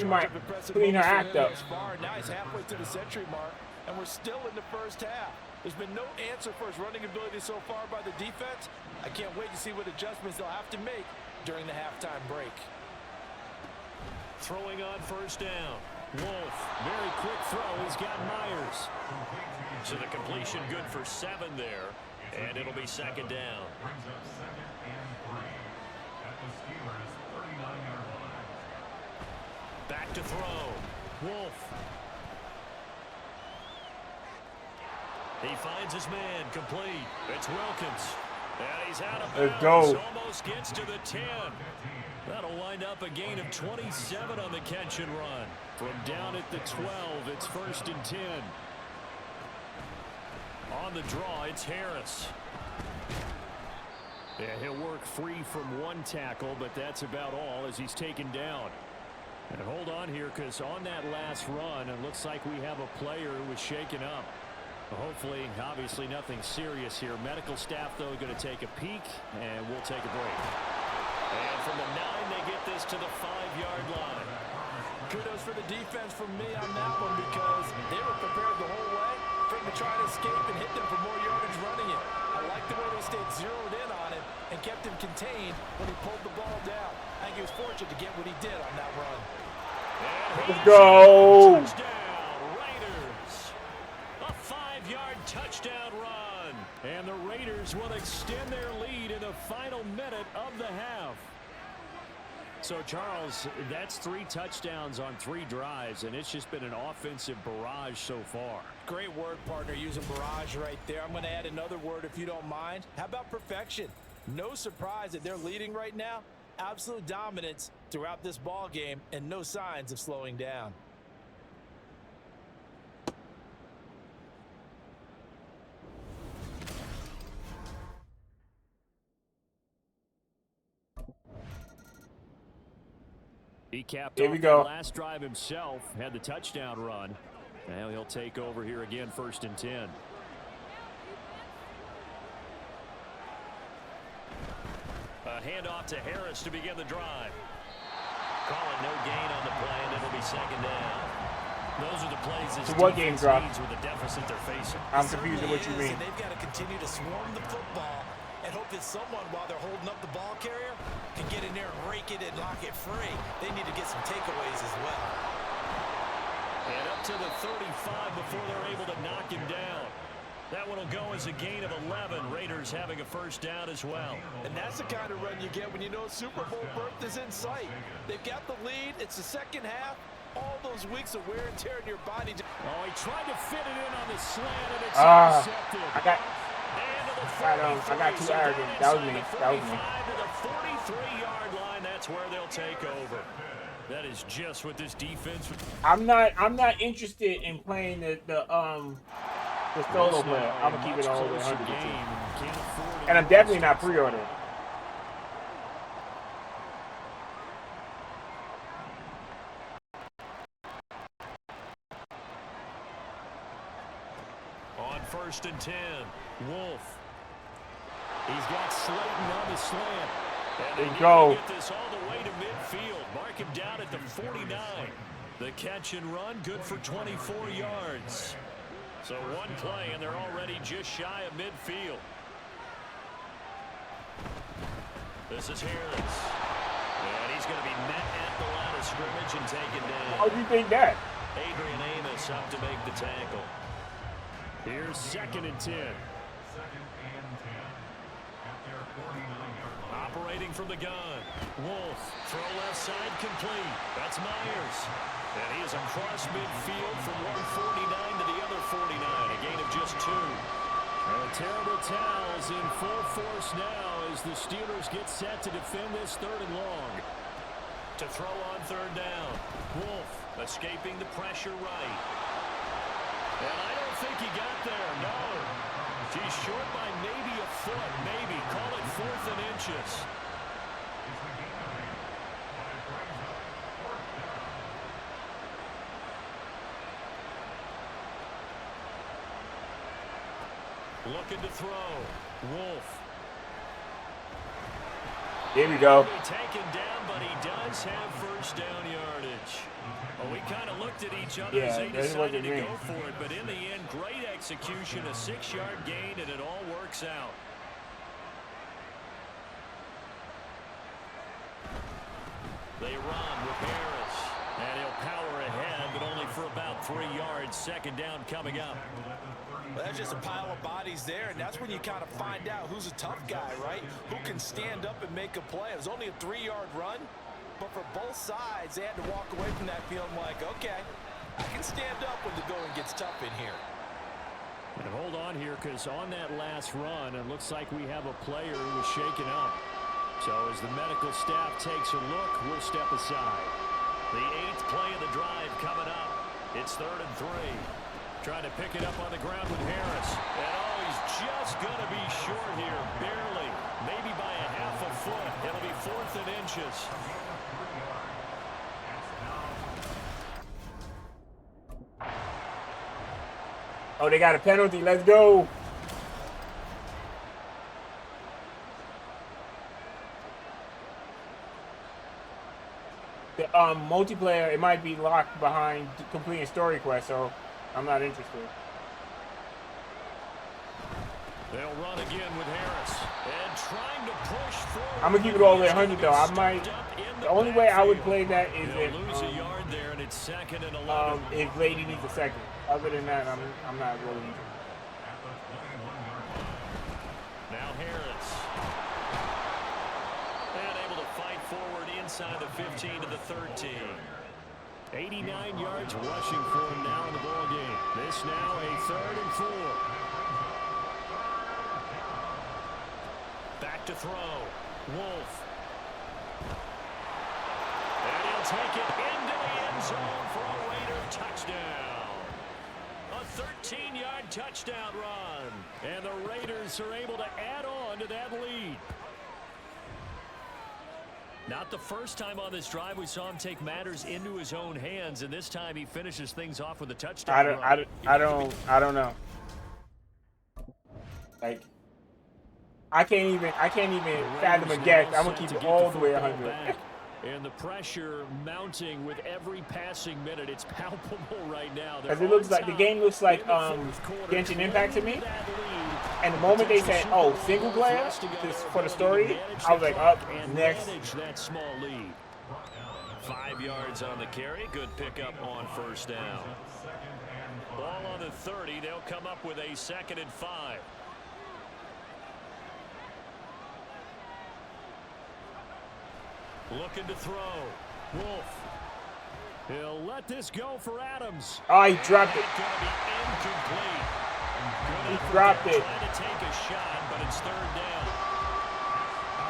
Speaker 5: might clean her act up.
Speaker 6: Now he's halfway to the century mark, and we're still in the first half. There's been no answer for his running ability so far by the defense. I can't wait to see what adjustments they'll have to make during the halftime break.
Speaker 4: Throwing on first down. Wolf, very quick throw. He's got Myers. So the completion good for 7 there, and it'll be 2nd down.
Speaker 8: Brings up 2nd and 3 at the Steelers' 39-yard line.
Speaker 4: Back to throw. Wolf. He finds his man, complete. It's Wilkins. And he's out of bounds.
Speaker 5: Let's go.
Speaker 4: Almost gets to the 10. That'll wind up a gain of 27 on the catch and run. From down at the 12, it's 1st and 10. On the draw, it's Harris. Yeah, he'll work free from one tackle, but that's about all as he's taken down. And hold on here, because on that last run, it looks like we have a player who was shaken up. Hopefully, obviously nothing serious here. Medical staff, though, going to take a peek, and we'll take a break. And from the 9, they get this to the 5-yard line.
Speaker 6: Kudos for the defense from me on that one, because they were prepared the whole way for him to try to escape and hit them for more yardage running it. I like the way they stayed zeroed in on it and kept him contained when he pulled the ball down. I think he was fortunate to get what he did on that run.
Speaker 5: Let's go.
Speaker 4: Touchdown, Raiders. A 5-yard touchdown run. And the Raiders will extend their lead in the final minute of the half. So, Charles, that's 3 touchdowns on 3 drives, and it's just been an offensive barrage so far.
Speaker 6: Great word, partner, using barrage right there. I'm going to add another word if you don't mind. How about perfection? No surprise that they're leading right now. Absolute dominance throughout this ball game and no signs of slowing down.
Speaker 4: He capped
Speaker 5: Here
Speaker 4: off
Speaker 5: we
Speaker 4: the
Speaker 5: go.
Speaker 4: last drive himself, had the touchdown run. Now he'll take over here again, 1st and 10. A handoff to Harris to begin the drive. Calling no gain on the play, and it'll be 2nd down. Those are the plays this
Speaker 5: So what game drop?
Speaker 4: needs with the deficit they're facing.
Speaker 5: I'm confused with what you mean.
Speaker 3: And they've got to continue to swarm the football and hope that someone, while they're holding up the ball carrier, can get in there and rake it and lock it free. They need to get some takeaways as well.
Speaker 4: And up to the 35 before they're able to knock him down. That one will go as a gain of 11. Raiders having a 1st down as well.
Speaker 6: And that's the kind of run you get when you know Super Bowl berth is in sight. They've got the lead. It's the 2nd half. All those weeks of wear and tear in your body.
Speaker 4: Oh, he tried to fit it in on the slant, and it's intercepted.
Speaker 5: I got too arrogant. That was me.
Speaker 4: 3-yard line, that's where they'll take over. That is just what this defense would.
Speaker 5: I'm not interested in playing the solo player. I'm gonna keep it all the way 100%. And I'm definitely not pre-ordering.
Speaker 4: On 1st and 10, Wolf. He's got Slayton on the slant. And
Speaker 5: there you go.
Speaker 4: Get this all the way to midfield. Mark him down at the 49. The catch and run, good for 24 yards. So one play, and they're already just shy of midfield. This is Harris. And he's going to be met at the line of scrimmage and taken down.
Speaker 5: How do you think that?
Speaker 4: Adrian Amos up to make the tackle. Here's 2nd and 10.
Speaker 8: 2nd and 10. At their 49-yard line.
Speaker 4: Operating from the gun. Wolf, throw left side complete. That's Myers. And he is across midfield from 149 to the other 49. A gain of just 2.
Speaker 2: Terrible towels in full force now as the Steelers get set to defend this 3rd and long.
Speaker 4: To throw on 3rd down. Wolf escaping the pressure right. And I don't think he got there, no. He's short by maybe a foot, maybe. Call it 4th and inches. Looking to throw. Wolf.
Speaker 5: Here we go.
Speaker 4: Taken down, but he does have 1st down yardage. Well, we kind of looked at each other as they decided to go for it, but in the end, great execution, a 6-yard gain, and it all works out. They run with Harris, and he'll power ahead, but only for about 3 yards. 2nd down coming up.
Speaker 3: Well, that's just a pile of bodies there, and that's when you kind of find out who's a tough guy, right? Who can stand up and make a play. It was only a 3-yard run, but for both sides, they had to walk away from that feeling like, okay, I can stand up when the going gets tough in here.
Speaker 2: And hold on here, because on that last run, it looks like we have a player who was shaken up. So as the medical staff takes a look, we'll step aside.
Speaker 4: The 8th play of the drive coming up. It's 3rd and 3. Trying to pick it up on the ground with Harris. And oh, he's just going to be short here, barely. Maybe by a half a foot. It'll be 4th and inches.
Speaker 5: Oh, they got a penalty. Let's go. The multiplayer, it might be locked behind completing story quest, so I'm not interested.
Speaker 4: They'll run again with Harris. And trying to push forward.
Speaker 5: I'm going to keep it all the way 100, though. I might. The only way I would play that is if
Speaker 4: lose a yard there, and it's 2nd and 11.
Speaker 5: if Lady needs a second. Other than that, I'm not really interested.
Speaker 4: Now Harris. And able to fight forward inside the 15 to the 13.
Speaker 2: 89 yards rushing for him now in the ball game. This now a 3rd and 4.
Speaker 4: Back to throw. Wolf. And he'll take it into the end zone for a Raider touchdown. A 13-yard touchdown run.
Speaker 2: And the Raiders are able to add on to that lead.
Speaker 4: Not the first time on this drive we saw him take matters into his own hands, and this time he finishes things off with a touchdown.
Speaker 5: I don't know. Like, I can't even fathom a guess. I'm gonna keep it all the way 100.
Speaker 2: And the pressure mounting with every passing minute. It's palpable right now.
Speaker 5: As it looks like the game looks like Genshin Impact to me. And the moment they said, "Oh, single player," just for the story, I was like, "Up next."
Speaker 4: That small lead. 5 yards on the carry. Good pickup on 1st down. Ball on the 30. They'll come up with a 2nd and 5. Looking to throw. Wolf.
Speaker 2: He'll let this go for Adams.
Speaker 5: Oh, he dropped it.
Speaker 4: Going to be incomplete.
Speaker 5: He dropped it.
Speaker 4: Trying to take a shot, but it's 3rd down.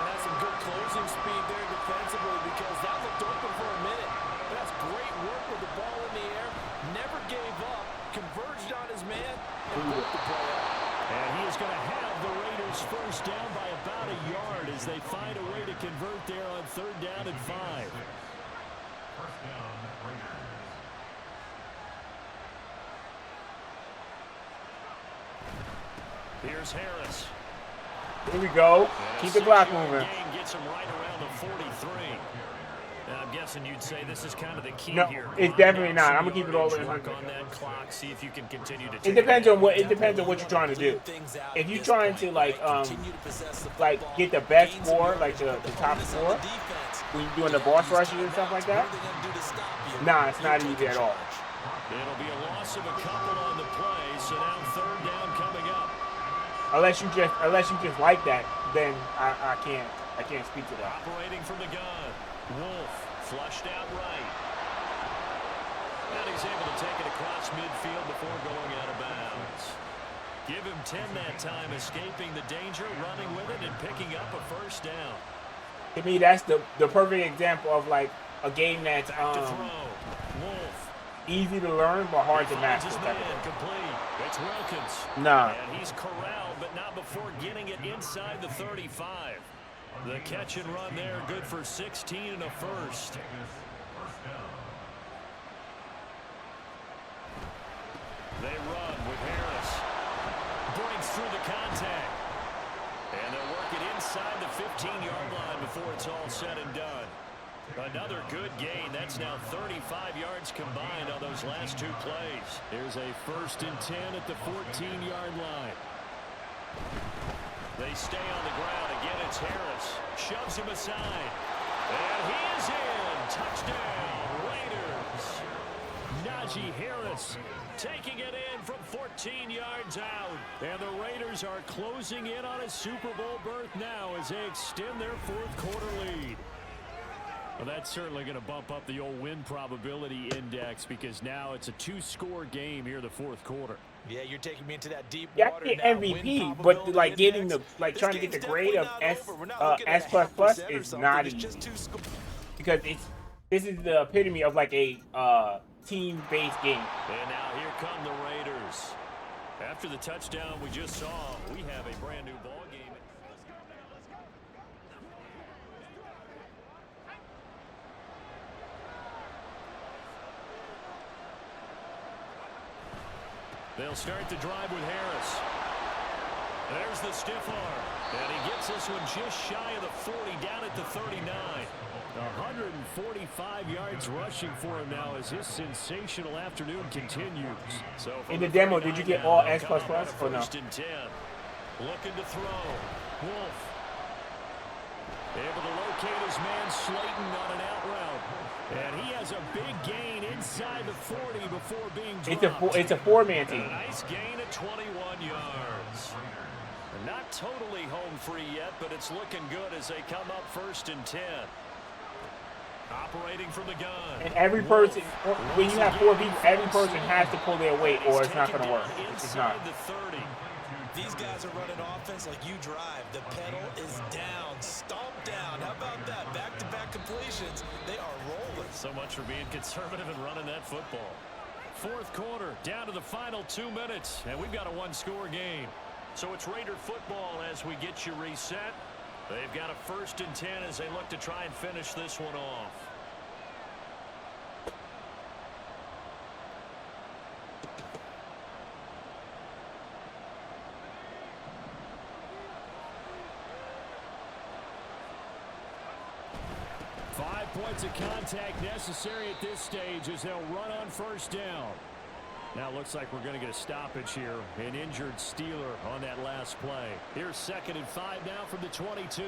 Speaker 3: That's some good
Speaker 6: closing speed there defensively because that looked open for a minute. But that's great work with the ball in the air. Never gave up. Converged on his man and put the play out.
Speaker 4: And he is going to have the Raiders first down by about a yard as they find a way to convert there on 3rd down and 5.
Speaker 8: First down, Raiders.
Speaker 4: Here's Harris.
Speaker 5: Here we go.
Speaker 4: And
Speaker 5: Keep the clock
Speaker 4: 6-yard
Speaker 5: moving.
Speaker 4: gain gets him right around the 43. And I'm guessing you'd say this is kind of the key
Speaker 5: No,
Speaker 4: here.
Speaker 5: it's definitely not. I'm gonna keep it all the way
Speaker 4: Work
Speaker 5: 100.
Speaker 4: on that clock. See if you can continue to.
Speaker 5: It depends on what you're trying to do. If you're trying to like get the best score, like the top score, when you're doing the boss rushes and stuff like that, nah, it's not easy at all.
Speaker 4: It'll be a loss of a couple on the play, so now 3rd down coming up.
Speaker 5: Unless you just like that, then I can't speak to that.
Speaker 4: Operating from the gun. Wolf flushed out right. And he's able to take it across midfield before going out of bounds. Give him 10 that time, escaping the danger, running with it, and picking up a first down.
Speaker 5: To me, that's the perfect example of like a game that's
Speaker 4: Back to throw. Wolf.
Speaker 5: easy to learn but hard to
Speaker 4: Finds
Speaker 5: master.
Speaker 4: his
Speaker 5: Type
Speaker 4: man
Speaker 5: of thing.
Speaker 4: complete. It's Wilkins.
Speaker 5: Nah.
Speaker 4: And he's corralled, but not before getting it inside the 35. The catch and run there, good for 16 and a first. They run with Harris. Breaks through the contact. And they'll work it inside the 15-yard line before it's all said and done. Another good gain. That's now 35 yards combined on those last 2 plays. Here's a 1st and 10 at the 14-yard line. They stay on the ground. Again, it's Harris. Shoves him aside. And he is in. Touchdown, Raiders. Najee Harris taking it in from 14 yards out. And the Raiders are closing in on a Super Bowl berth now as they extend their 4th quarter lead. Well, that's certainly going to bump up the old win probability index because now it's a 2-score game here in the 4th quarter.
Speaker 6: Yeah, you're taking me into that deep
Speaker 5: Yeah,
Speaker 6: water.
Speaker 5: I get
Speaker 6: now.
Speaker 5: MVP,
Speaker 6: Win
Speaker 5: but like
Speaker 6: probability
Speaker 5: getting the
Speaker 6: index.
Speaker 5: trying to get the
Speaker 6: This
Speaker 5: grade of
Speaker 6: game's
Speaker 5: S
Speaker 6: definitely not over. We're not looking at
Speaker 5: S plus plus
Speaker 6: 0.5% or
Speaker 5: is
Speaker 6: something.
Speaker 5: not
Speaker 6: It's
Speaker 5: easy
Speaker 6: just too
Speaker 5: because this is the epitome of like a team-based game.
Speaker 4: And now here come the Raiders. After the touchdown we just saw, we have a brand new ball game. They'll start the drive with Harris. There's the stiff arm. And he gets this one just shy of the 40, down at the 39. 145 yards rushing for him now as his sensational afternoon continues. So
Speaker 5: In the demo, did you get all S plus plus or no?
Speaker 4: 1st and 10. Looking to throw. Wolf. Able to locate his man Slayton on an out route. And he has a big gain inside the 40 before being dropped.
Speaker 5: It's a 4-man team.
Speaker 4: A nice gain at 21 yards. Not totally home free yet, but it's looking good as they come up 1st and 10. Operating from the gun.
Speaker 5: And every person, when you have 4 people, every person has to pull their weight or it's not going to work. It's not.
Speaker 4: The 30.
Speaker 3: These guys are running offense like you drive. The pedal is down, stomp down. How about that? Back-to-back completions. They are rolling.
Speaker 4: So much for being conservative and running that football. 4th quarter, down to the final 2 minutes, and we've got a 1-score game. So it's Raider football as we get you reset. They've got a 1st and 10 as they look to try and finish this one off. Five points of contact necessary at this stage as they'll run on 1st down. Now it looks like we're going to get a stoppage here. An injured Steeler on that last play. Here's 2nd and 5 now from the 22.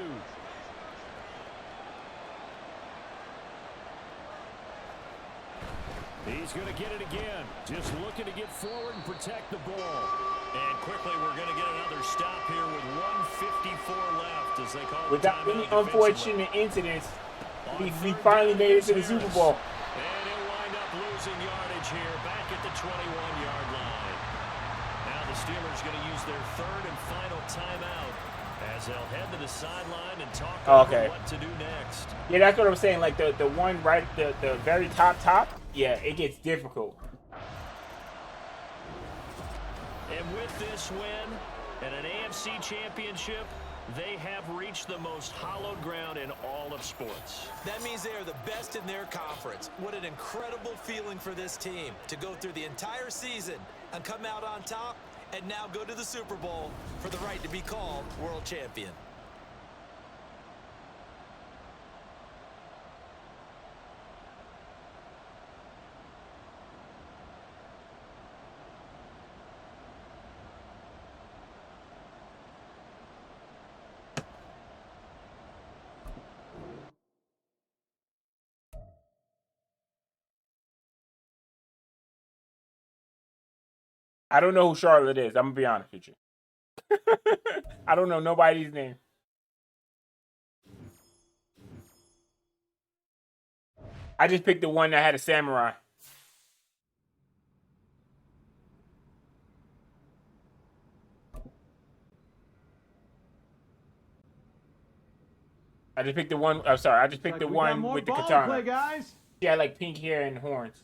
Speaker 4: He's going to get it again. Just looking to get forward and protect the ball. And quickly we're going to get another stop here with 1:54 left as they call it.
Speaker 5: Without any unfortunate incidents, we finally made it to the Super Bowl.
Speaker 4: And he'll wind up losing yardage here back at the 21-yard line. Now the Steelers going to use their 3rd and final timeout As they'll head to the sideline and talk
Speaker 5: Okay.
Speaker 4: over what to do next.
Speaker 5: Yeah, that's what I'm saying. Like the one right, the very top. Yeah, it gets difficult.
Speaker 4: And with this win and an AFC championship, they have reached the most hallowed ground in all of sports.
Speaker 3: That means they are the best in their conference. What an incredible feeling for this team to go through the entire season and come out on top and now go to the Super Bowl for the right to be called world champion.
Speaker 5: I don't know who Charlotte is. I'm gonna be honest with you. I don't know nobody's name. I just picked the one that had a samurai. I just picked the one. I'm sorry. I just picked the one with the katana.
Speaker 7: Play, guys.
Speaker 5: She had like pink hair and horns.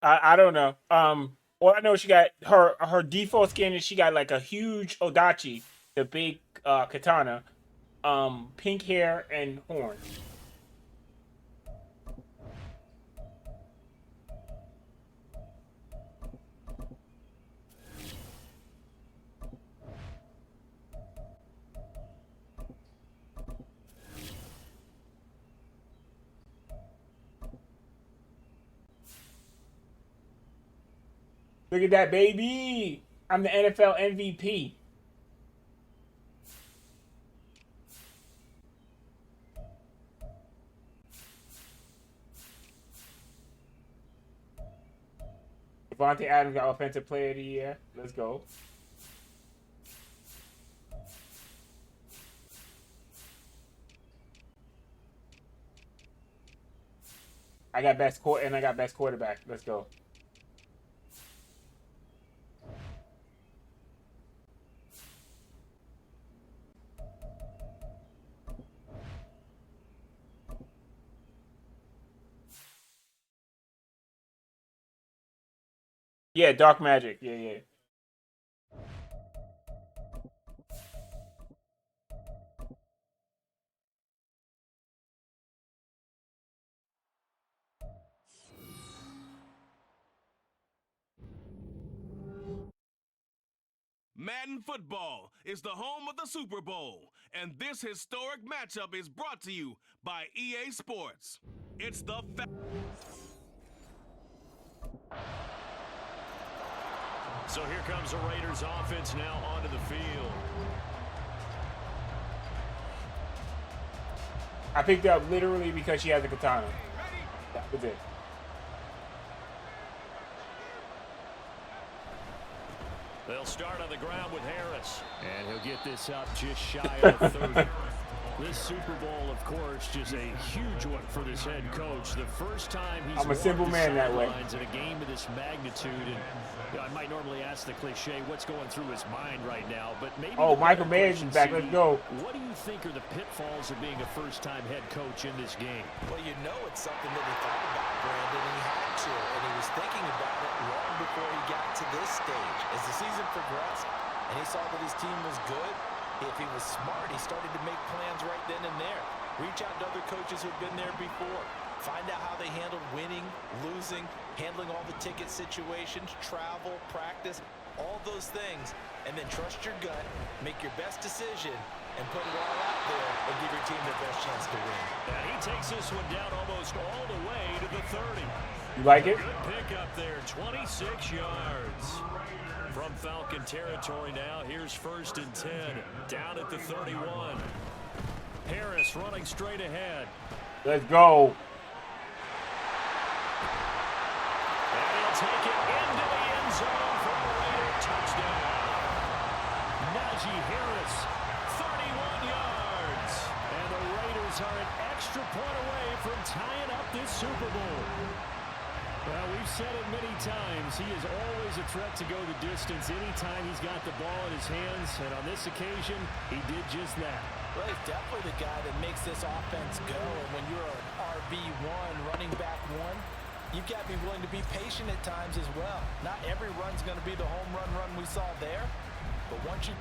Speaker 5: I don't know. Well, I know she got her default skin is she got like a huge odachi, the big katana, pink hair and horns. Look at that, baby! I'm the NFL MVP. Devontae Adams got Offensive Player of the Year. Let's go. I got best quarterback. Let's go. Yeah, Dark Magic. Yeah.
Speaker 1: Madden football is the home of the Super Bowl, and this historic matchup is brought to you by EA Sports. It's the
Speaker 4: So here comes the Raiders offense now onto the field.
Speaker 5: I picked it up literally because she has a katana. That was it.
Speaker 4: They'll start on the ground with Harris. And he'll get this up just shy of 30. This Super Bowl, of course, just a huge one for this head coach. The first time he's
Speaker 5: I'm a simple man that way.
Speaker 4: in a game of this magnitude. And you know, I might normally ask the cliche, what's going through his mind right now? But maybe
Speaker 5: Michael Myers is back. Let's go.
Speaker 4: What do you think are the pitfalls of being a first-time head coach in this game?
Speaker 3: Well, you know it's something that he thought about, Brandon, and he had to. And he was thinking about it long before he got to this stage. As the season progressed and he saw that his team was good, if he was smart, he started to make plans right then and there. Reach out to other coaches who've been there before. Find out how they handled winning, losing, handling all the ticket situations, travel, practice, all those things. And then trust your gut, make your best decision, and put it all out there and give your team the best chance to win.
Speaker 4: And he takes this one down almost all the way to the 30.
Speaker 5: You like it?
Speaker 4: Good pick up there, 26 yards. From Falcon territory now, here's 1st and 10, down at the 31. Harris running straight ahead.
Speaker 5: Let's go.
Speaker 4: And he'll take it into the end zone for a Raider touchdown. Najee Harris, 31 yards. And the Raiders are an extra point away from tying up this Super Bowl. Well, we've said it many times. He is always a threat to go the distance anytime he's got the ball in his hands. And on this occasion, he did just that.
Speaker 3: Well, he's definitely the guy that makes this offense go. And when you're an RB1, running back one, you've got to be willing to be patient at times as well. Not every run's going to be the home run we saw there. But once you...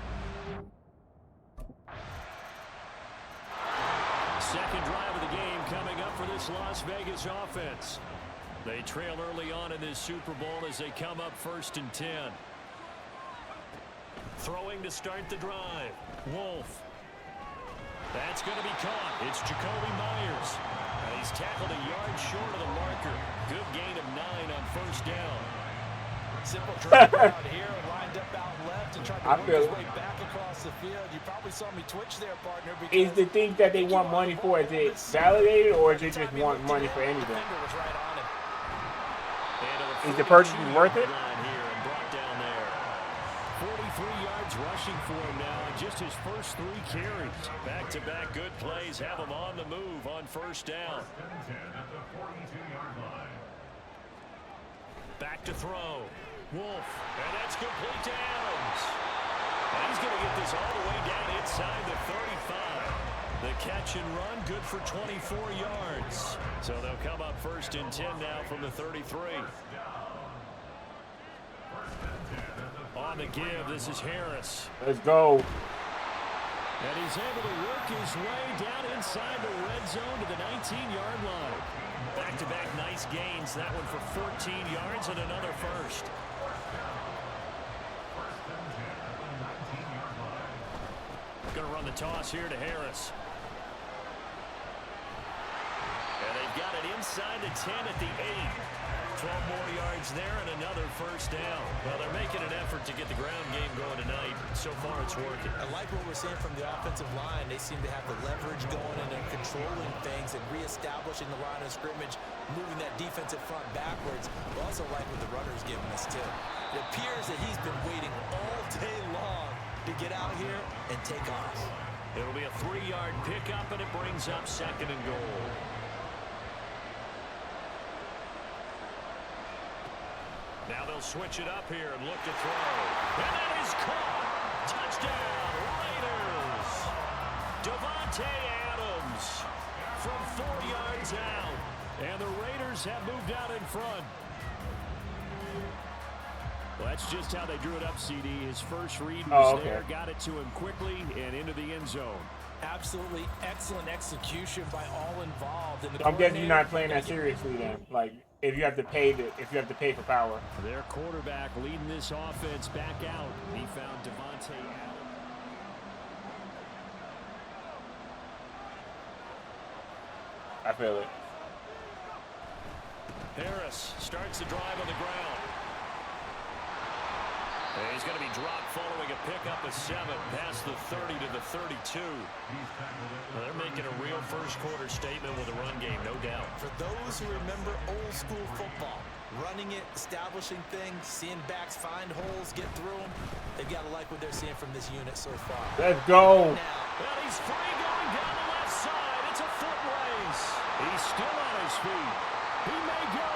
Speaker 4: Second drive of the game coming up for this Las Vegas offense. They trail early on in this Super Bowl as they come up 1st and 10. Throwing to start the drive. Wolf. That's going to be caught. It's Jacoby Myers. And he's tackled a yard short of the marker. Good gain of 9 on 1st down.
Speaker 3: Simple drop out here, lined up out left and tried to work his way back across the field. You probably saw me twitch there, partner.
Speaker 5: Is the thing that they want money for, is it validated or is it just want money for anything? Is the purchase worth it?
Speaker 4: Here and brought down there. 43 yards rushing for him now, and just his first 3 carries. Back-to-back good plays have him on the move on 1st down. Back to throw. Wolf, and that's complete to Adams. And he's going to get this all the way down inside the 35. The catch and run, good for 24 yards. So they'll come up 1st and 10 now from the 33. On the give, this is Harris.
Speaker 5: Let's go.
Speaker 4: And he's able to work his way down inside the red zone to the 19-yard line. Back-to-back nice gains. That one for 14 yards and another first. Going to run the toss here to Harris. And they've got it inside the 10 at the 8. 12 more yards there and another first down. Well, they're making an effort to get the ground game going tonight. So far, it's working.
Speaker 3: I like what we're seeing from the offensive line. They seem to have the leverage going and they're controlling things and reestablishing the line of scrimmage, moving that defensive front backwards. I also like what the runner's giving us, too. It appears that he's been waiting all day long to get out here and take off.
Speaker 4: It'll be a 3-yard pickup, and it brings up 2nd and goal. Now they'll switch it up here and look to throw. And that is caught. Touchdown, Raiders. Davante Adams from 4 yards out. And the Raiders have moved out in front. Well, that's just how they drew it up, CD. His first read was there, got it to him quickly, and into the end zone.
Speaker 3: Absolutely excellent execution by all involved.
Speaker 5: I'm guessing you're not playing that seriously then. Like, if you have to pay for power.
Speaker 4: Their quarterback leading this offense back out. He found Davante Adams.
Speaker 5: I feel it.
Speaker 4: Harris starts the drive on the ground. And he's going to be dropped following a pickup of 7 past the 30 to the 32. Well, they're making a real first-quarter statement with a run game, no doubt.
Speaker 3: For those who remember old-school football, running it, establishing things, seeing backs find holes, get through them, they've got to like what they're seeing from this unit so far.
Speaker 5: Let's go.
Speaker 4: Well, he's free going down the left side. It's a foot race. He's still on his feet. He may go.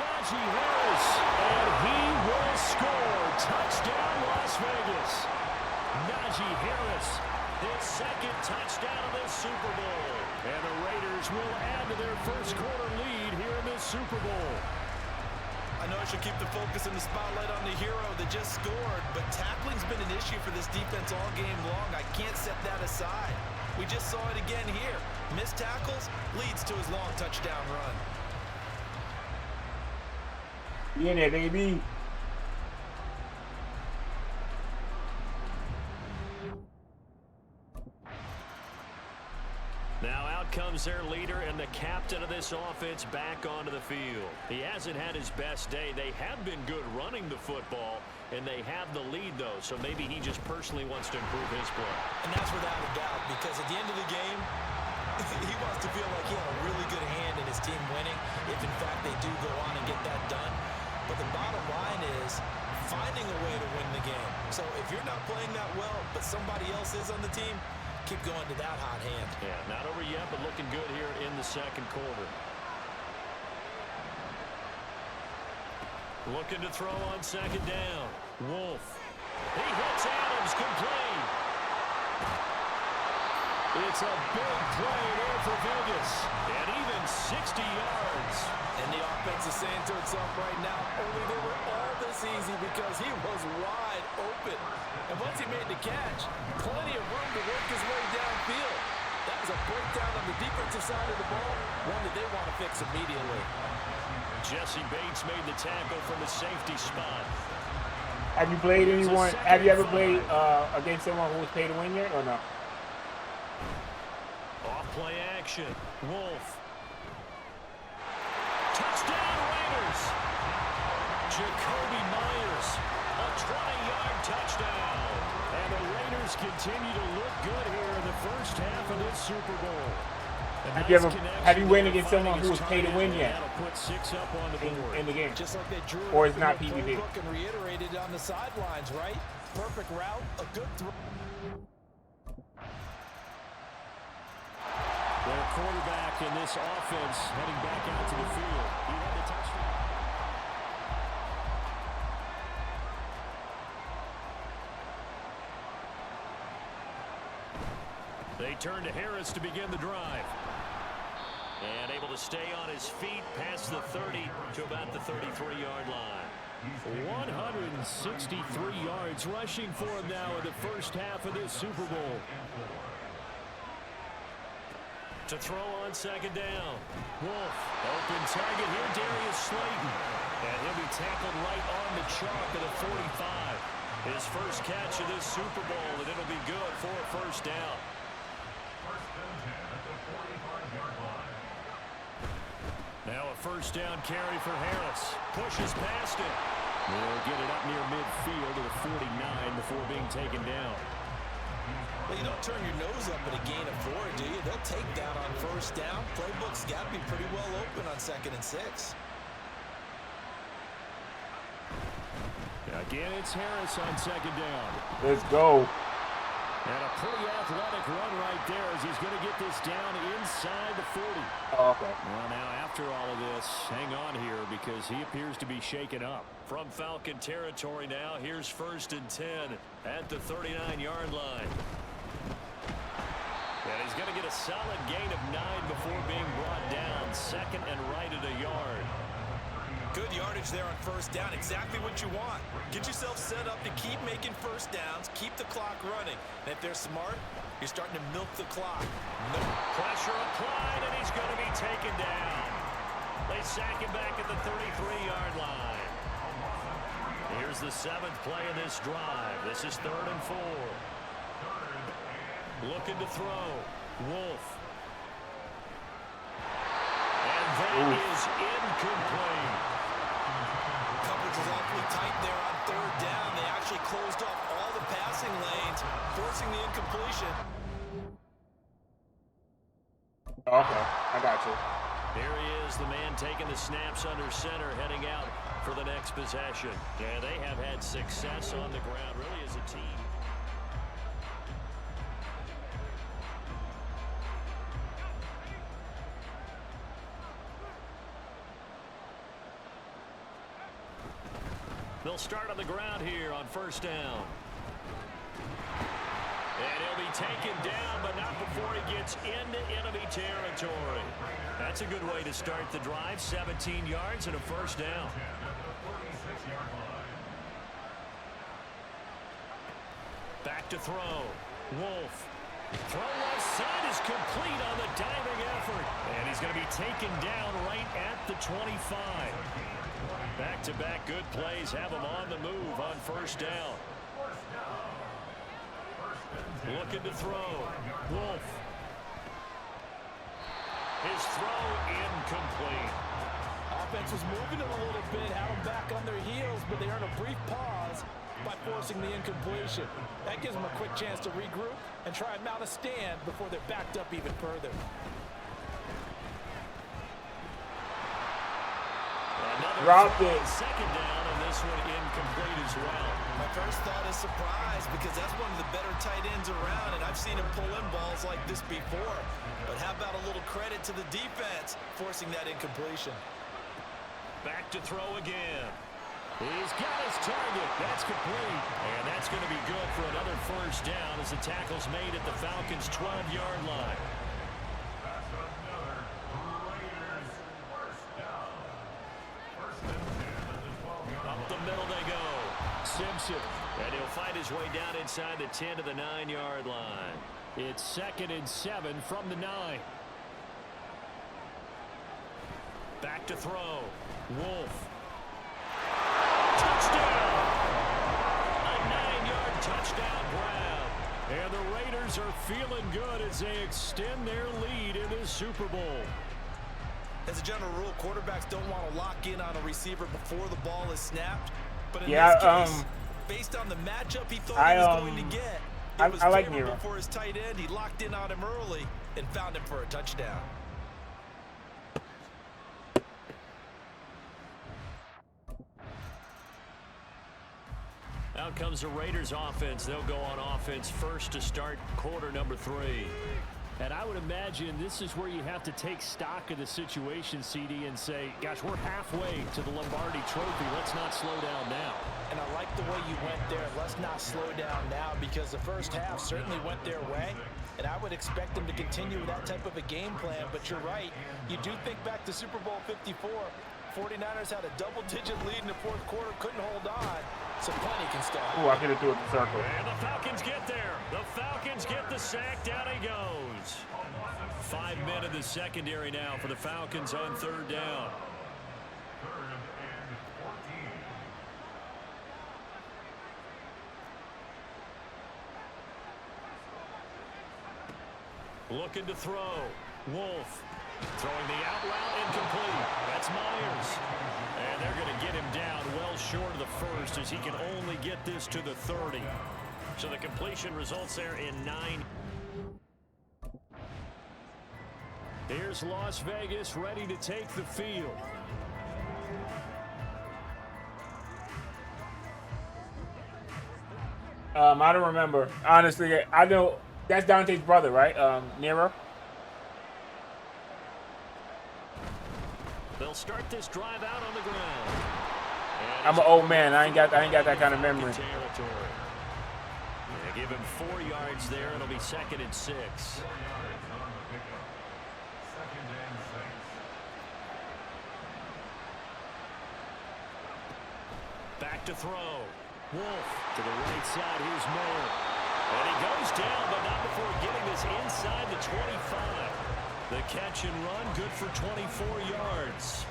Speaker 4: Najee Harris, and he will score. Touchdown, Las Vegas. Najee Harris, his 2nd touchdown of this Super Bowl. And the Raiders will add to their first-quarter lead here in this Super Bowl.
Speaker 3: I know I should keep the focus and the spotlight on the hero that just scored, but tackling's been an issue for this defense all game long. I can't set that aside. We just saw it again here. Missed tackles leads to his long touchdown run.
Speaker 5: You in there, baby.
Speaker 4: Now out comes their leader and the captain of this offense back onto the field. He hasn't had his best day. They have been good running the football, and they have the lead, though, so maybe he just personally wants to improve his play.
Speaker 3: And that's without a doubt, because at the end of the game, he wants to feel like he had a really good hand in his team winning, if in fact they do go on and get that done. But the bottom line is finding a way to win the game. So if you're not playing that well, but somebody else is on the team, keep going to that hot hand.
Speaker 4: Yeah, not over yet, but looking good here in the 2nd quarter. Looking to throw on 2nd down. Wolf. He hits Adams complete. It's a big play there for Vegas. And even 60 yards.
Speaker 3: And the offense is saying to itself right now, only they were all this easy because he was wide open. And once he made the catch, plenty of room to work his way downfield. That was a breakdown on the defensive side of the ball, one that they want to fix immediately.
Speaker 4: Jesse Bates made the tackle from the safety spot.
Speaker 5: Have you played anyone? Have you ever played against someone who was paid to win yet, or no?
Speaker 4: Off play action. Wolf. Touchdown Raiders. Jacoby Myers, a 20-yard touchdown. And the Raiders continue to look good here in the first half of this Super Bowl.
Speaker 5: Have you won against someone who was paid to win yet
Speaker 4: put 6 up on the board
Speaker 5: in the game?
Speaker 3: Just like they drew
Speaker 5: or it's not PvP.
Speaker 3: And reiterated on the sidelines, right? Perfect route, a good throw.
Speaker 4: Their quarterback in this offense heading back out to the field. He had the touchdown. They turn to Harris to begin the drive. And able to stay on his feet past the 30 to about the 33-yard line. 163 yards rushing for him now in the first half of this Super Bowl. To throw on 2nd down. Wolf, open target here, Darius Slayton. And he'll be tackled right on the chalk of the 45. His first catch of this Super Bowl, and it'll be good for a first down. Now a first down carry for Harris. Pushes past it. They'll get it up near midfield to the 49 before being taken down.
Speaker 3: Well, you don't turn your nose up at a gain of 4, do you? They'll take that on first down. Playbook's got to be pretty well open on 2nd and 6.
Speaker 4: Again, it's Harris on 2nd down.
Speaker 5: Let's go.
Speaker 4: And a pretty athletic run right there as he's going to get this down inside the 40.
Speaker 5: Oh, okay.
Speaker 4: Well, now after all of this, hang on here because he appears to be shaken up. From Falcon territory now, here's 1st and 10 at the 39-yard line. And he's going to get a solid gain of 9 before being brought down. 2nd and right at a yard.
Speaker 3: Good yardage there on first down. Exactly what you want. Get yourself set up to keep making first downs, keep the clock running. And if they're smart, you're starting to milk the clock. No
Speaker 4: pressure applied, and he's going to be taken down. They sack him back at the 33-yard line. Here's the 7th play of this drive. This is 3rd and 4. Looking to throw. Wolf. And that is incomplete.
Speaker 3: Coverage was awfully tight there on 3rd down. They actually closed off all the passing lanes, forcing the incompletion.
Speaker 5: Okay, I got you.
Speaker 4: Here he is, the man taking the snaps under center, heading out for the next possession. Yeah, they have had success on the ground, really, as a team. They'll start on the ground here on first down. And he'll be taken down, but not before he gets into enemy territory. That's a good way to start the drive. 17 yards and a first down. Back to throw. Wolf. Throw left side is complete on the diving effort. And he's going to be taken down right at the 25. Back-to-back good plays have him on the move on first down. Looking to throw. Wolf. His throw incomplete.
Speaker 6: Offense was moving it a little bit, had them back on their heels, but they earn a brief pause by forcing the incompletion. That gives them a quick chance to regroup and try and mount a stand before they're backed up even further.
Speaker 5: Dropped it.
Speaker 4: 2nd down, and this one incomplete as well.
Speaker 3: My first thought is surprise because that's one of the better tight ends around, and I've seen him pull in balls like this before. But how about a little credit to the defense forcing that incompletion?
Speaker 4: Back to throw again. He's got his target. That's complete. And that's going to be good for another first down as the tackle's made at the Falcons' 12-yard line. Up the middle they go. Simpson. And he'll find his way down inside the 10 to the 9-yard line. It's 2nd and 7 from the 9. Back to throw. Wolf. Touchdown! A 9-yard touchdown grab. And the Raiders are feeling good as they extend their lead in the Super Bowl.
Speaker 3: As a general rule, quarterbacks don't want to lock in on a receiver before the ball is snapped. But in
Speaker 5: Yeah,
Speaker 3: this case, based on the matchup he thought he was going to get, it was
Speaker 5: like
Speaker 3: favorable
Speaker 5: Nero.
Speaker 3: for his tight end. He locked in on him early and found him for a touchdown.
Speaker 4: Out comes the Raiders offense. They'll go on offense first to start quarter number 3. And I would imagine this is where you have to take stock of the situation, CD, and say, gosh, we're halfway to the Lombardi Trophy. Let's not slow down now.
Speaker 6: And I like the way you went there. Let's not slow down now because the first half certainly went their way. And I would expect them to continue with that type of a game plan. But you're right. You do think back to Super Bowl 54. 49ers had a double-digit lead in the fourth quarter, couldn't hold on. So plenty can stop.
Speaker 5: Ooh, I could have threw it in the circle.
Speaker 4: And the Falcons get there. The Falcons get the sack. Down he goes. 5 men in the secondary now for the Falcons on 3rd down. Looking to throw. Wolf. Throwing the out route incomplete. It's Myers. And they're going to get him down well short of the first as he can only get this to the 30. So the completion results there in 9. Here's Las Vegas ready to take the field.
Speaker 5: I don't remember. Honestly, I know that's Dante's brother, right? Nero.
Speaker 4: They'll start this drive out on the ground.
Speaker 5: I'm an old man. I ain't got that kind of memory.
Speaker 4: They give him 4 yards there. It'll be 2nd and 6. Back to throw. Wolf to the right side. Here's Mayer. And he goes down, but not before getting this inside the 25. The catch and run, good for 24 yards.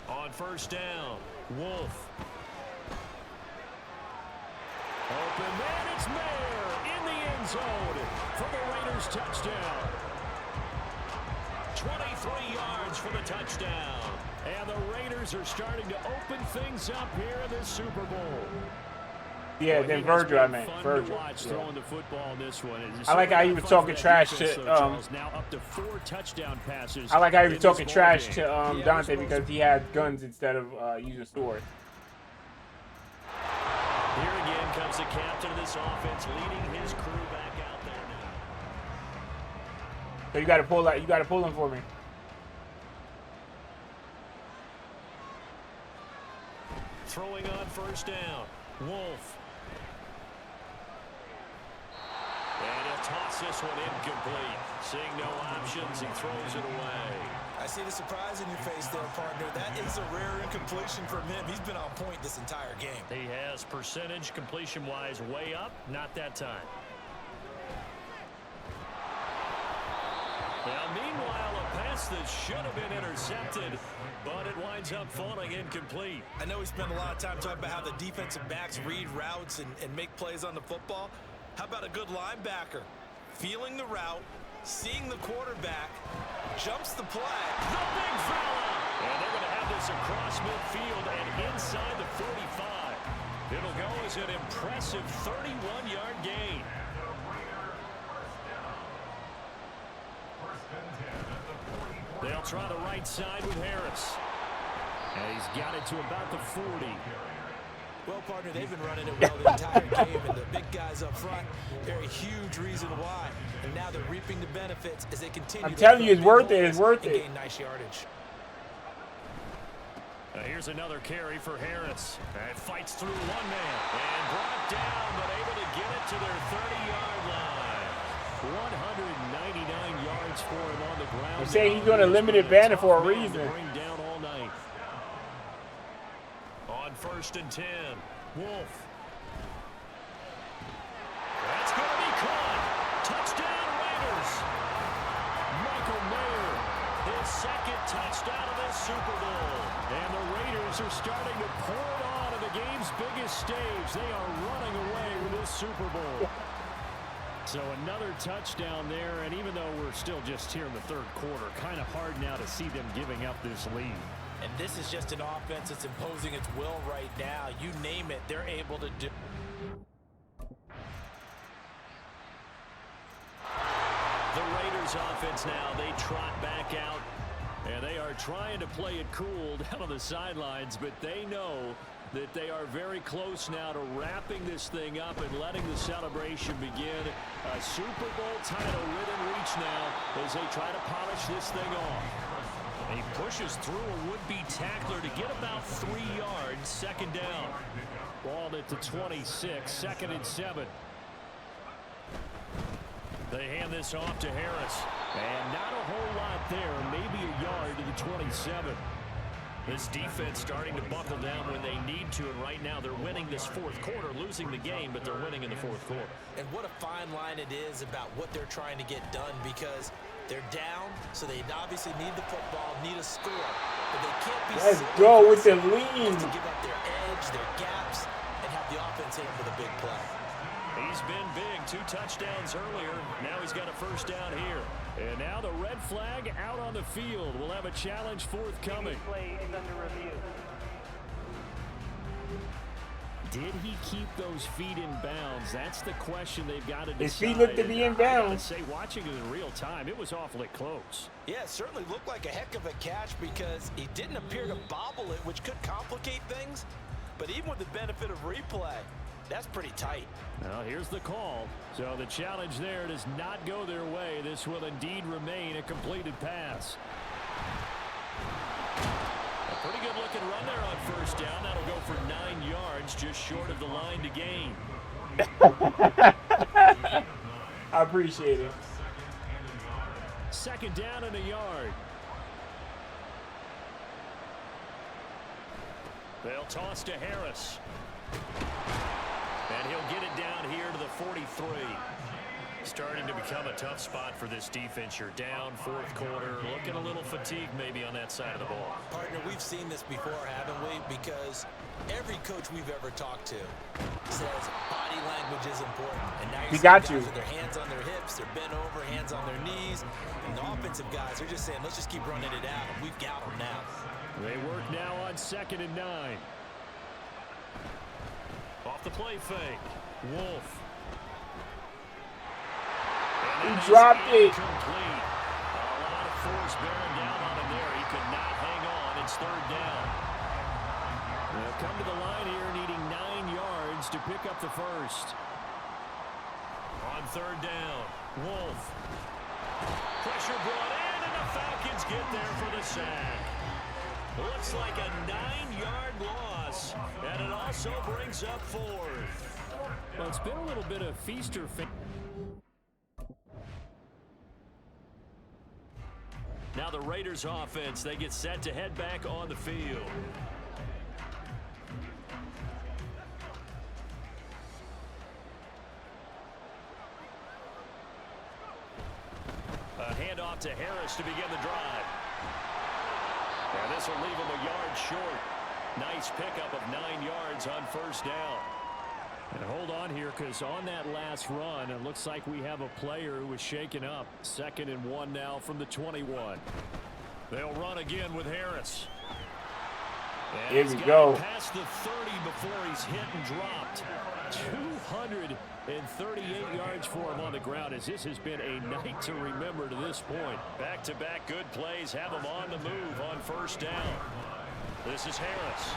Speaker 4: On first down, Wolf. Open man, it's Mayer in the end zone for the Raiders touchdown. 23 yards for the touchdown. And the Raiders are starting to open things up here in this Super Bowl.
Speaker 5: Yeah,
Speaker 4: Well,
Speaker 5: then Virgil, I meant. Virgil.
Speaker 4: Throwing the football in this one.
Speaker 5: I like how he was talking trash to
Speaker 4: now up to 4 touchdown passes.
Speaker 5: I like how he was talking trash
Speaker 4: game.
Speaker 5: to Dante because he had guns instead of using swords.
Speaker 4: Here again comes the captain of this offense, leading his crew back out there now.
Speaker 5: So you got to pull that. You got to pull him for me.
Speaker 4: Throwing on first down, Wolf. And he'll toss this one incomplete. Seeing no options, he throws it away.
Speaker 3: I see the surprise in your face there, partner. That is a rare incompletion from him. He's been on point this entire game.
Speaker 4: He has percentage completion-wise way up. Not that time. Now, meanwhile, a pass that should have been intercepted, but it winds up falling incomplete.
Speaker 3: I know we spent a lot of time talking about how the defensive backs read routes and make plays on the football. How about a good linebacker? Feeling the route, seeing the quarterback, jumps the play.
Speaker 4: The big fella! And they're going to have this across midfield and inside the 45. It'll go as an impressive 31-yard gain. They'll try the right side with Harris. And he's got it to about the 40.
Speaker 3: Well, partner, they've been running it well the entire game, and the big guys up front, they're a huge reason why. And now they're reaping the benefits as they continue.
Speaker 5: I'm telling you, it's worth it. It's worth it.
Speaker 3: Gain nice yardage.
Speaker 4: Here's another carry for Harris. And fights through one man. And brought down, but able to get it to their 30-yard line. 199 yards for him on the ground.
Speaker 5: I'm saying he's doing a limited banner for a reason.
Speaker 4: Bring down all night. On 1st and 10, Wolf. That's going to be caught. Touchdown, Raiders. Michael Mayer, his 2nd touchdown of this Super Bowl. And the Raiders are starting to pour it on at the game's biggest stage. They are running away with this Super Bowl. So another touchdown there, and even though we're still just here in the 3rd quarter, kind of hard now to see them giving up this lead.
Speaker 3: And this is just an offense that's imposing its will right now. You name it, they're able to do.
Speaker 4: The Raiders offense now, they trot back out, and they are trying to play it cool down on the sidelines, but they know that they are very close now to wrapping this thing up and letting the celebration begin. A Super Bowl title within reach now as they try to polish this thing off. And he pushes through a would-be tackler to get about 3 yards. 2nd down. Ball at the 26. 2nd and 7. They hand this off to Harris. And not a whole lot there. Maybe a yard to the 27. This defense starting to buckle down when they need to, and right now they're winning this 4th quarter, losing the game, but they're winning in the 4th quarter.
Speaker 3: And what a fine line it is about what they're trying to get done, because they're down, so they obviously need the football, need a score, but they can't be.
Speaker 5: Let's go with the lean.
Speaker 3: To give up their edge, their gaps, and have the offense in for the big play.
Speaker 4: He's been big. 2 touchdowns earlier. Now he's got a first down here. And now the red flag out on the field. We'll have a challenge forthcoming.
Speaker 9: Play is under review.
Speaker 4: Did he keep those feet in bounds? That's the question they've got to decide.
Speaker 5: His feet looked to be in bounds.
Speaker 4: Say, watching it in real time, it was awfully close.
Speaker 3: Yeah, it certainly looked like a heck of a catch because he didn't appear to bobble it, which could complicate things. But even with the benefit of replay, that's pretty tight.
Speaker 4: Well, here's the call. So the challenge there does not go their way. This will indeed remain a completed pass. A pretty good looking run there on first down. That'll go for 9 yards, just short of the line to gain.
Speaker 5: I appreciate it.
Speaker 4: Second down and a yard. They'll toss to Harris. And he'll get it down here to the 43. Starting to become a tough spot for this defense. You're down, 4th quarter, looking a little fatigued maybe on that side of the ball.
Speaker 3: Partner, we've seen this before, haven't we? Because every coach we've ever talked to says body language is important. And now you're
Speaker 5: got
Speaker 3: seeing
Speaker 5: you.
Speaker 3: guys with their hands on their hips, they're bent over, hands on their knees. And the offensive guys are just saying, let's just keep running it out. We've got them now.
Speaker 4: They work now on 2nd and 9. Off the play fake. Wolf.
Speaker 5: He dropped it.
Speaker 4: Complete. A lot of force bearing down on him there. He could not hang on. It's 3rd down. They'll come to the line here needing 9 yards to pick up the first. On 3rd down, Wolf. Pressure brought in, and the Falcons get there for the sack. Looks like a 9-yard loss, and it also brings up 4th. Well, it's been a little bit of feast or famine. Now the Raiders offense, they get set to head back on the field. A handoff to Harris to begin the drive. And this will leave him a yard short. Nice pickup of 9 yards on first down. And hold on here, because on that last run, it looks like we have a player who was shaken up. 2nd and 1 now from the 21. They'll run again with Harris. And
Speaker 5: Here we go.
Speaker 4: Past the 30 before he's hit and dropped. 238 yards for him on the ground, as this has been a night to remember to this point. Back-to-back good plays have him on the move on first down. This is Harris.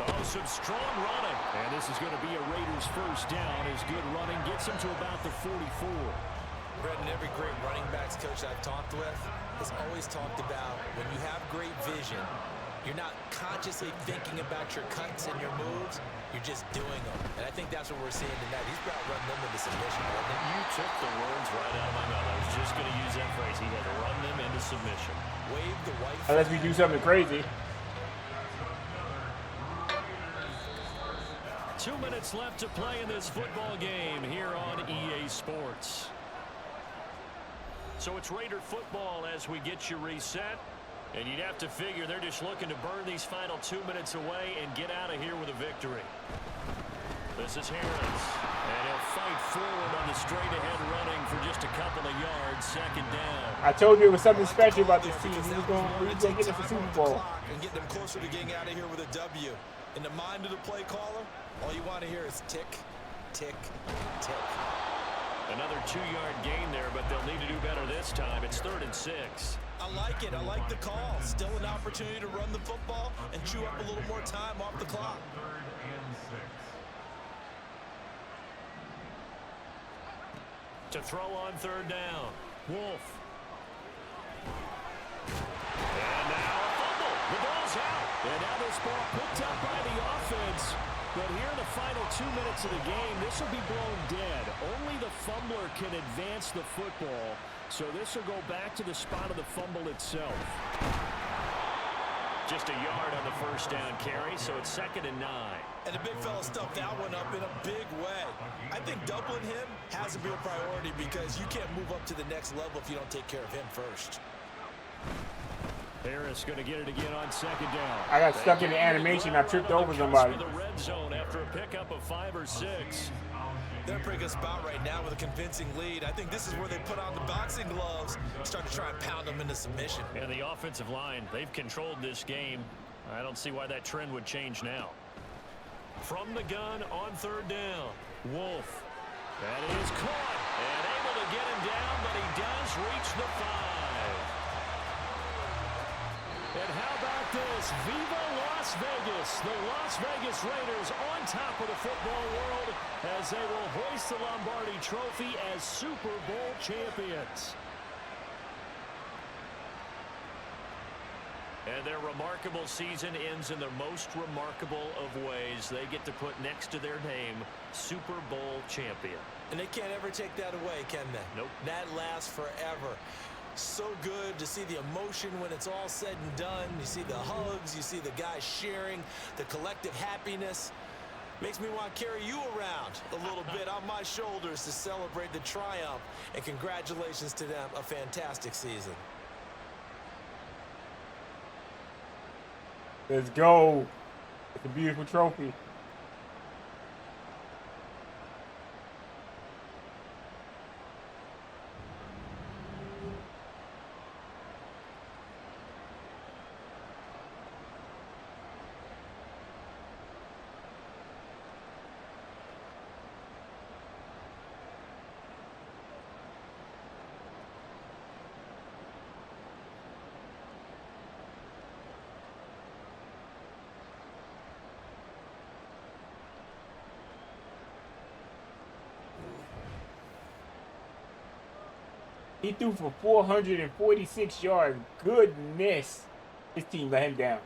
Speaker 4: Oh, some strong running. And this is going to be a Raiders first down as good running gets him to about the 44.
Speaker 3: Brendan, every great running backs coach I've talked with has always talked about when you have great vision, you're not consciously thinking about your cuts and your moves, you're just doing them. And I think that's what we're seeing tonight. He's about running them into submission, wasn't it?
Speaker 4: You took the words right out of my mouth. I was just going to use that phrase. He had to run them into submission.
Speaker 3: Wave the white
Speaker 5: Unless we do something crazy.
Speaker 4: 2 minutes left to play in this football game here on EA Sports. So it's Raider football as we get you reset. And you'd have to figure they're just looking to burn these final 2 minutes away and get out of here with a victory. This is Harris. And he'll fight forward on the straight-ahead running for just a couple of yards. 2nd down.
Speaker 5: I told you it was something special about this team. He was going to get us a Super Bowl.
Speaker 3: And get them closer to getting out of here with a W. In the mind of the play caller, all you want to hear is tick, tick, tick.
Speaker 4: Another 2-yard gain there, but they'll need to do better this time. It's 3rd and 6.
Speaker 3: I like it. I like the call. Still an opportunity to run the football and chew up a little more time off the clock.
Speaker 8: 3rd and 6.
Speaker 4: To throw on 3rd down. Wolf. And now a fumble. The ball's out. And now this ball picked up by the offense. But here in the final 2 minutes of the game, this will be blown dead. Only the fumbler can advance the football. So this will go back to the spot of the fumble itself. Just a yard on the first down carry, so it's 2nd and 9.
Speaker 3: And the big fella stuffed that one up in a big way. I think doubling him has to be a priority because you can't move up to the next level if you don't take care of him first.
Speaker 4: Harris going to get it again on 2nd down.
Speaker 5: I got stuck in the animation. I tripped over somebody.
Speaker 4: The red zone after a pickup of 5 or 6.
Speaker 3: They're in a pretty good spot right now with a convincing lead. I think this is where they put on the boxing gloves, start to try and pound them into submission.
Speaker 4: And the offensive line, they've controlled this game. I don't see why that trend would change now. From the gun on 3rd down, Wolf. That is caught and able to get him down, but he does reach the 5. And how about this? Viva Las Vegas! The Las Vegas Raiders on top of the football world as they will hoist the Lombardi Trophy as Super Bowl champions. And their remarkable season ends in the most remarkable of ways. They get to put next to their name, Super Bowl champion.
Speaker 3: And they can't ever take that away, can they?
Speaker 4: Nope.
Speaker 3: That lasts forever. So good to see the emotion when it's all said and done. You see the hugs, you see the guys sharing, the collective happiness. Makes me want to carry you around a little bit on my shoulders to celebrate the triumph. And congratulations to them, a fantastic season.
Speaker 5: Let's go. It's a beautiful trophy. He threw for 446 yards. Goodness. His team let him down.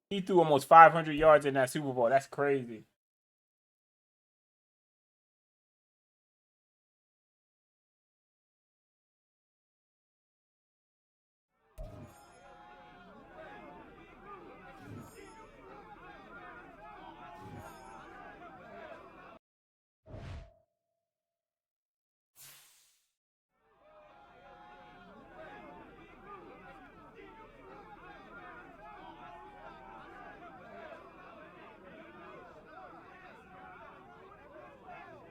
Speaker 5: He threw almost 500 yards in that Super Bowl. That's crazy.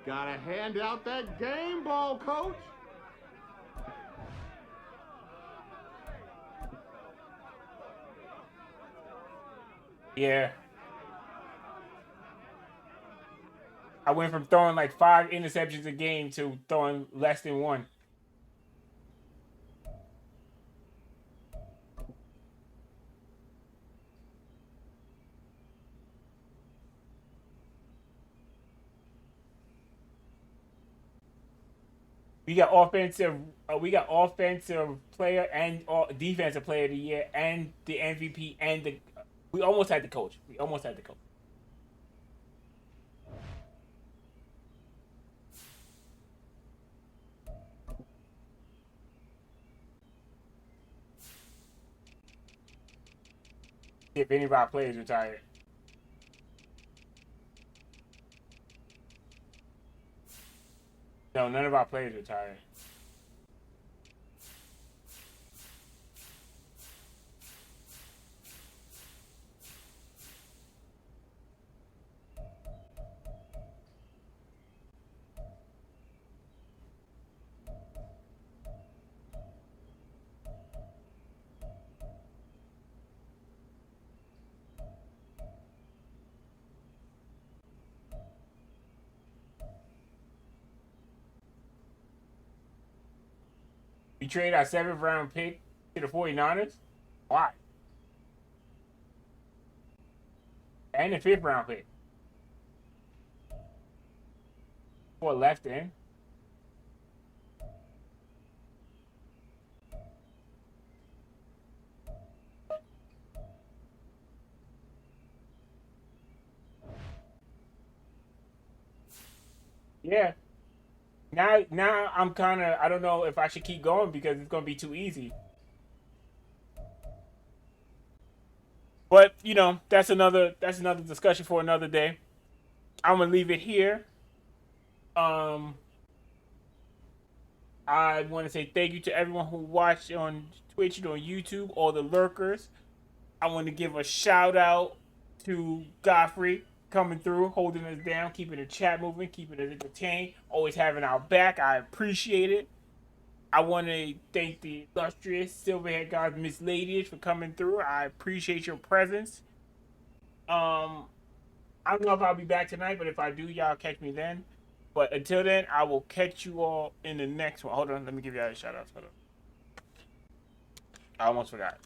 Speaker 7: Gotta hand out that game ball, coach.
Speaker 5: Yeah. I went from throwing like 5 interceptions a game to throwing less than 1. We got offensive player and defensive player of the year and the MVP and we almost had the coach. If any of our players retired. No, none of our players retired. We trade our 7th round pick to the 49ers? Why? And the 5th round pick. For left in. Yeah. Now I'm kind of, I don't know if I should keep going because it's going to be too easy. But, you know, that's another discussion for another day. I'm going to leave it here. I want to say thank you to everyone who watched on Twitch and on YouTube, all the lurkers. I want to give a shout out to Godfrey coming through, holding us down, keeping the chat moving, keeping us entertained, always having our back. I appreciate it. I want to thank the illustrious Silverhead Guards Miss Ladyish for coming through. I appreciate your presence. I don't know if I'll be back tonight, but if I do, y'all catch me then. But until then, I will catch you all in the next one. Hold on, let me give y'all a shout out. Hold on. I almost forgot.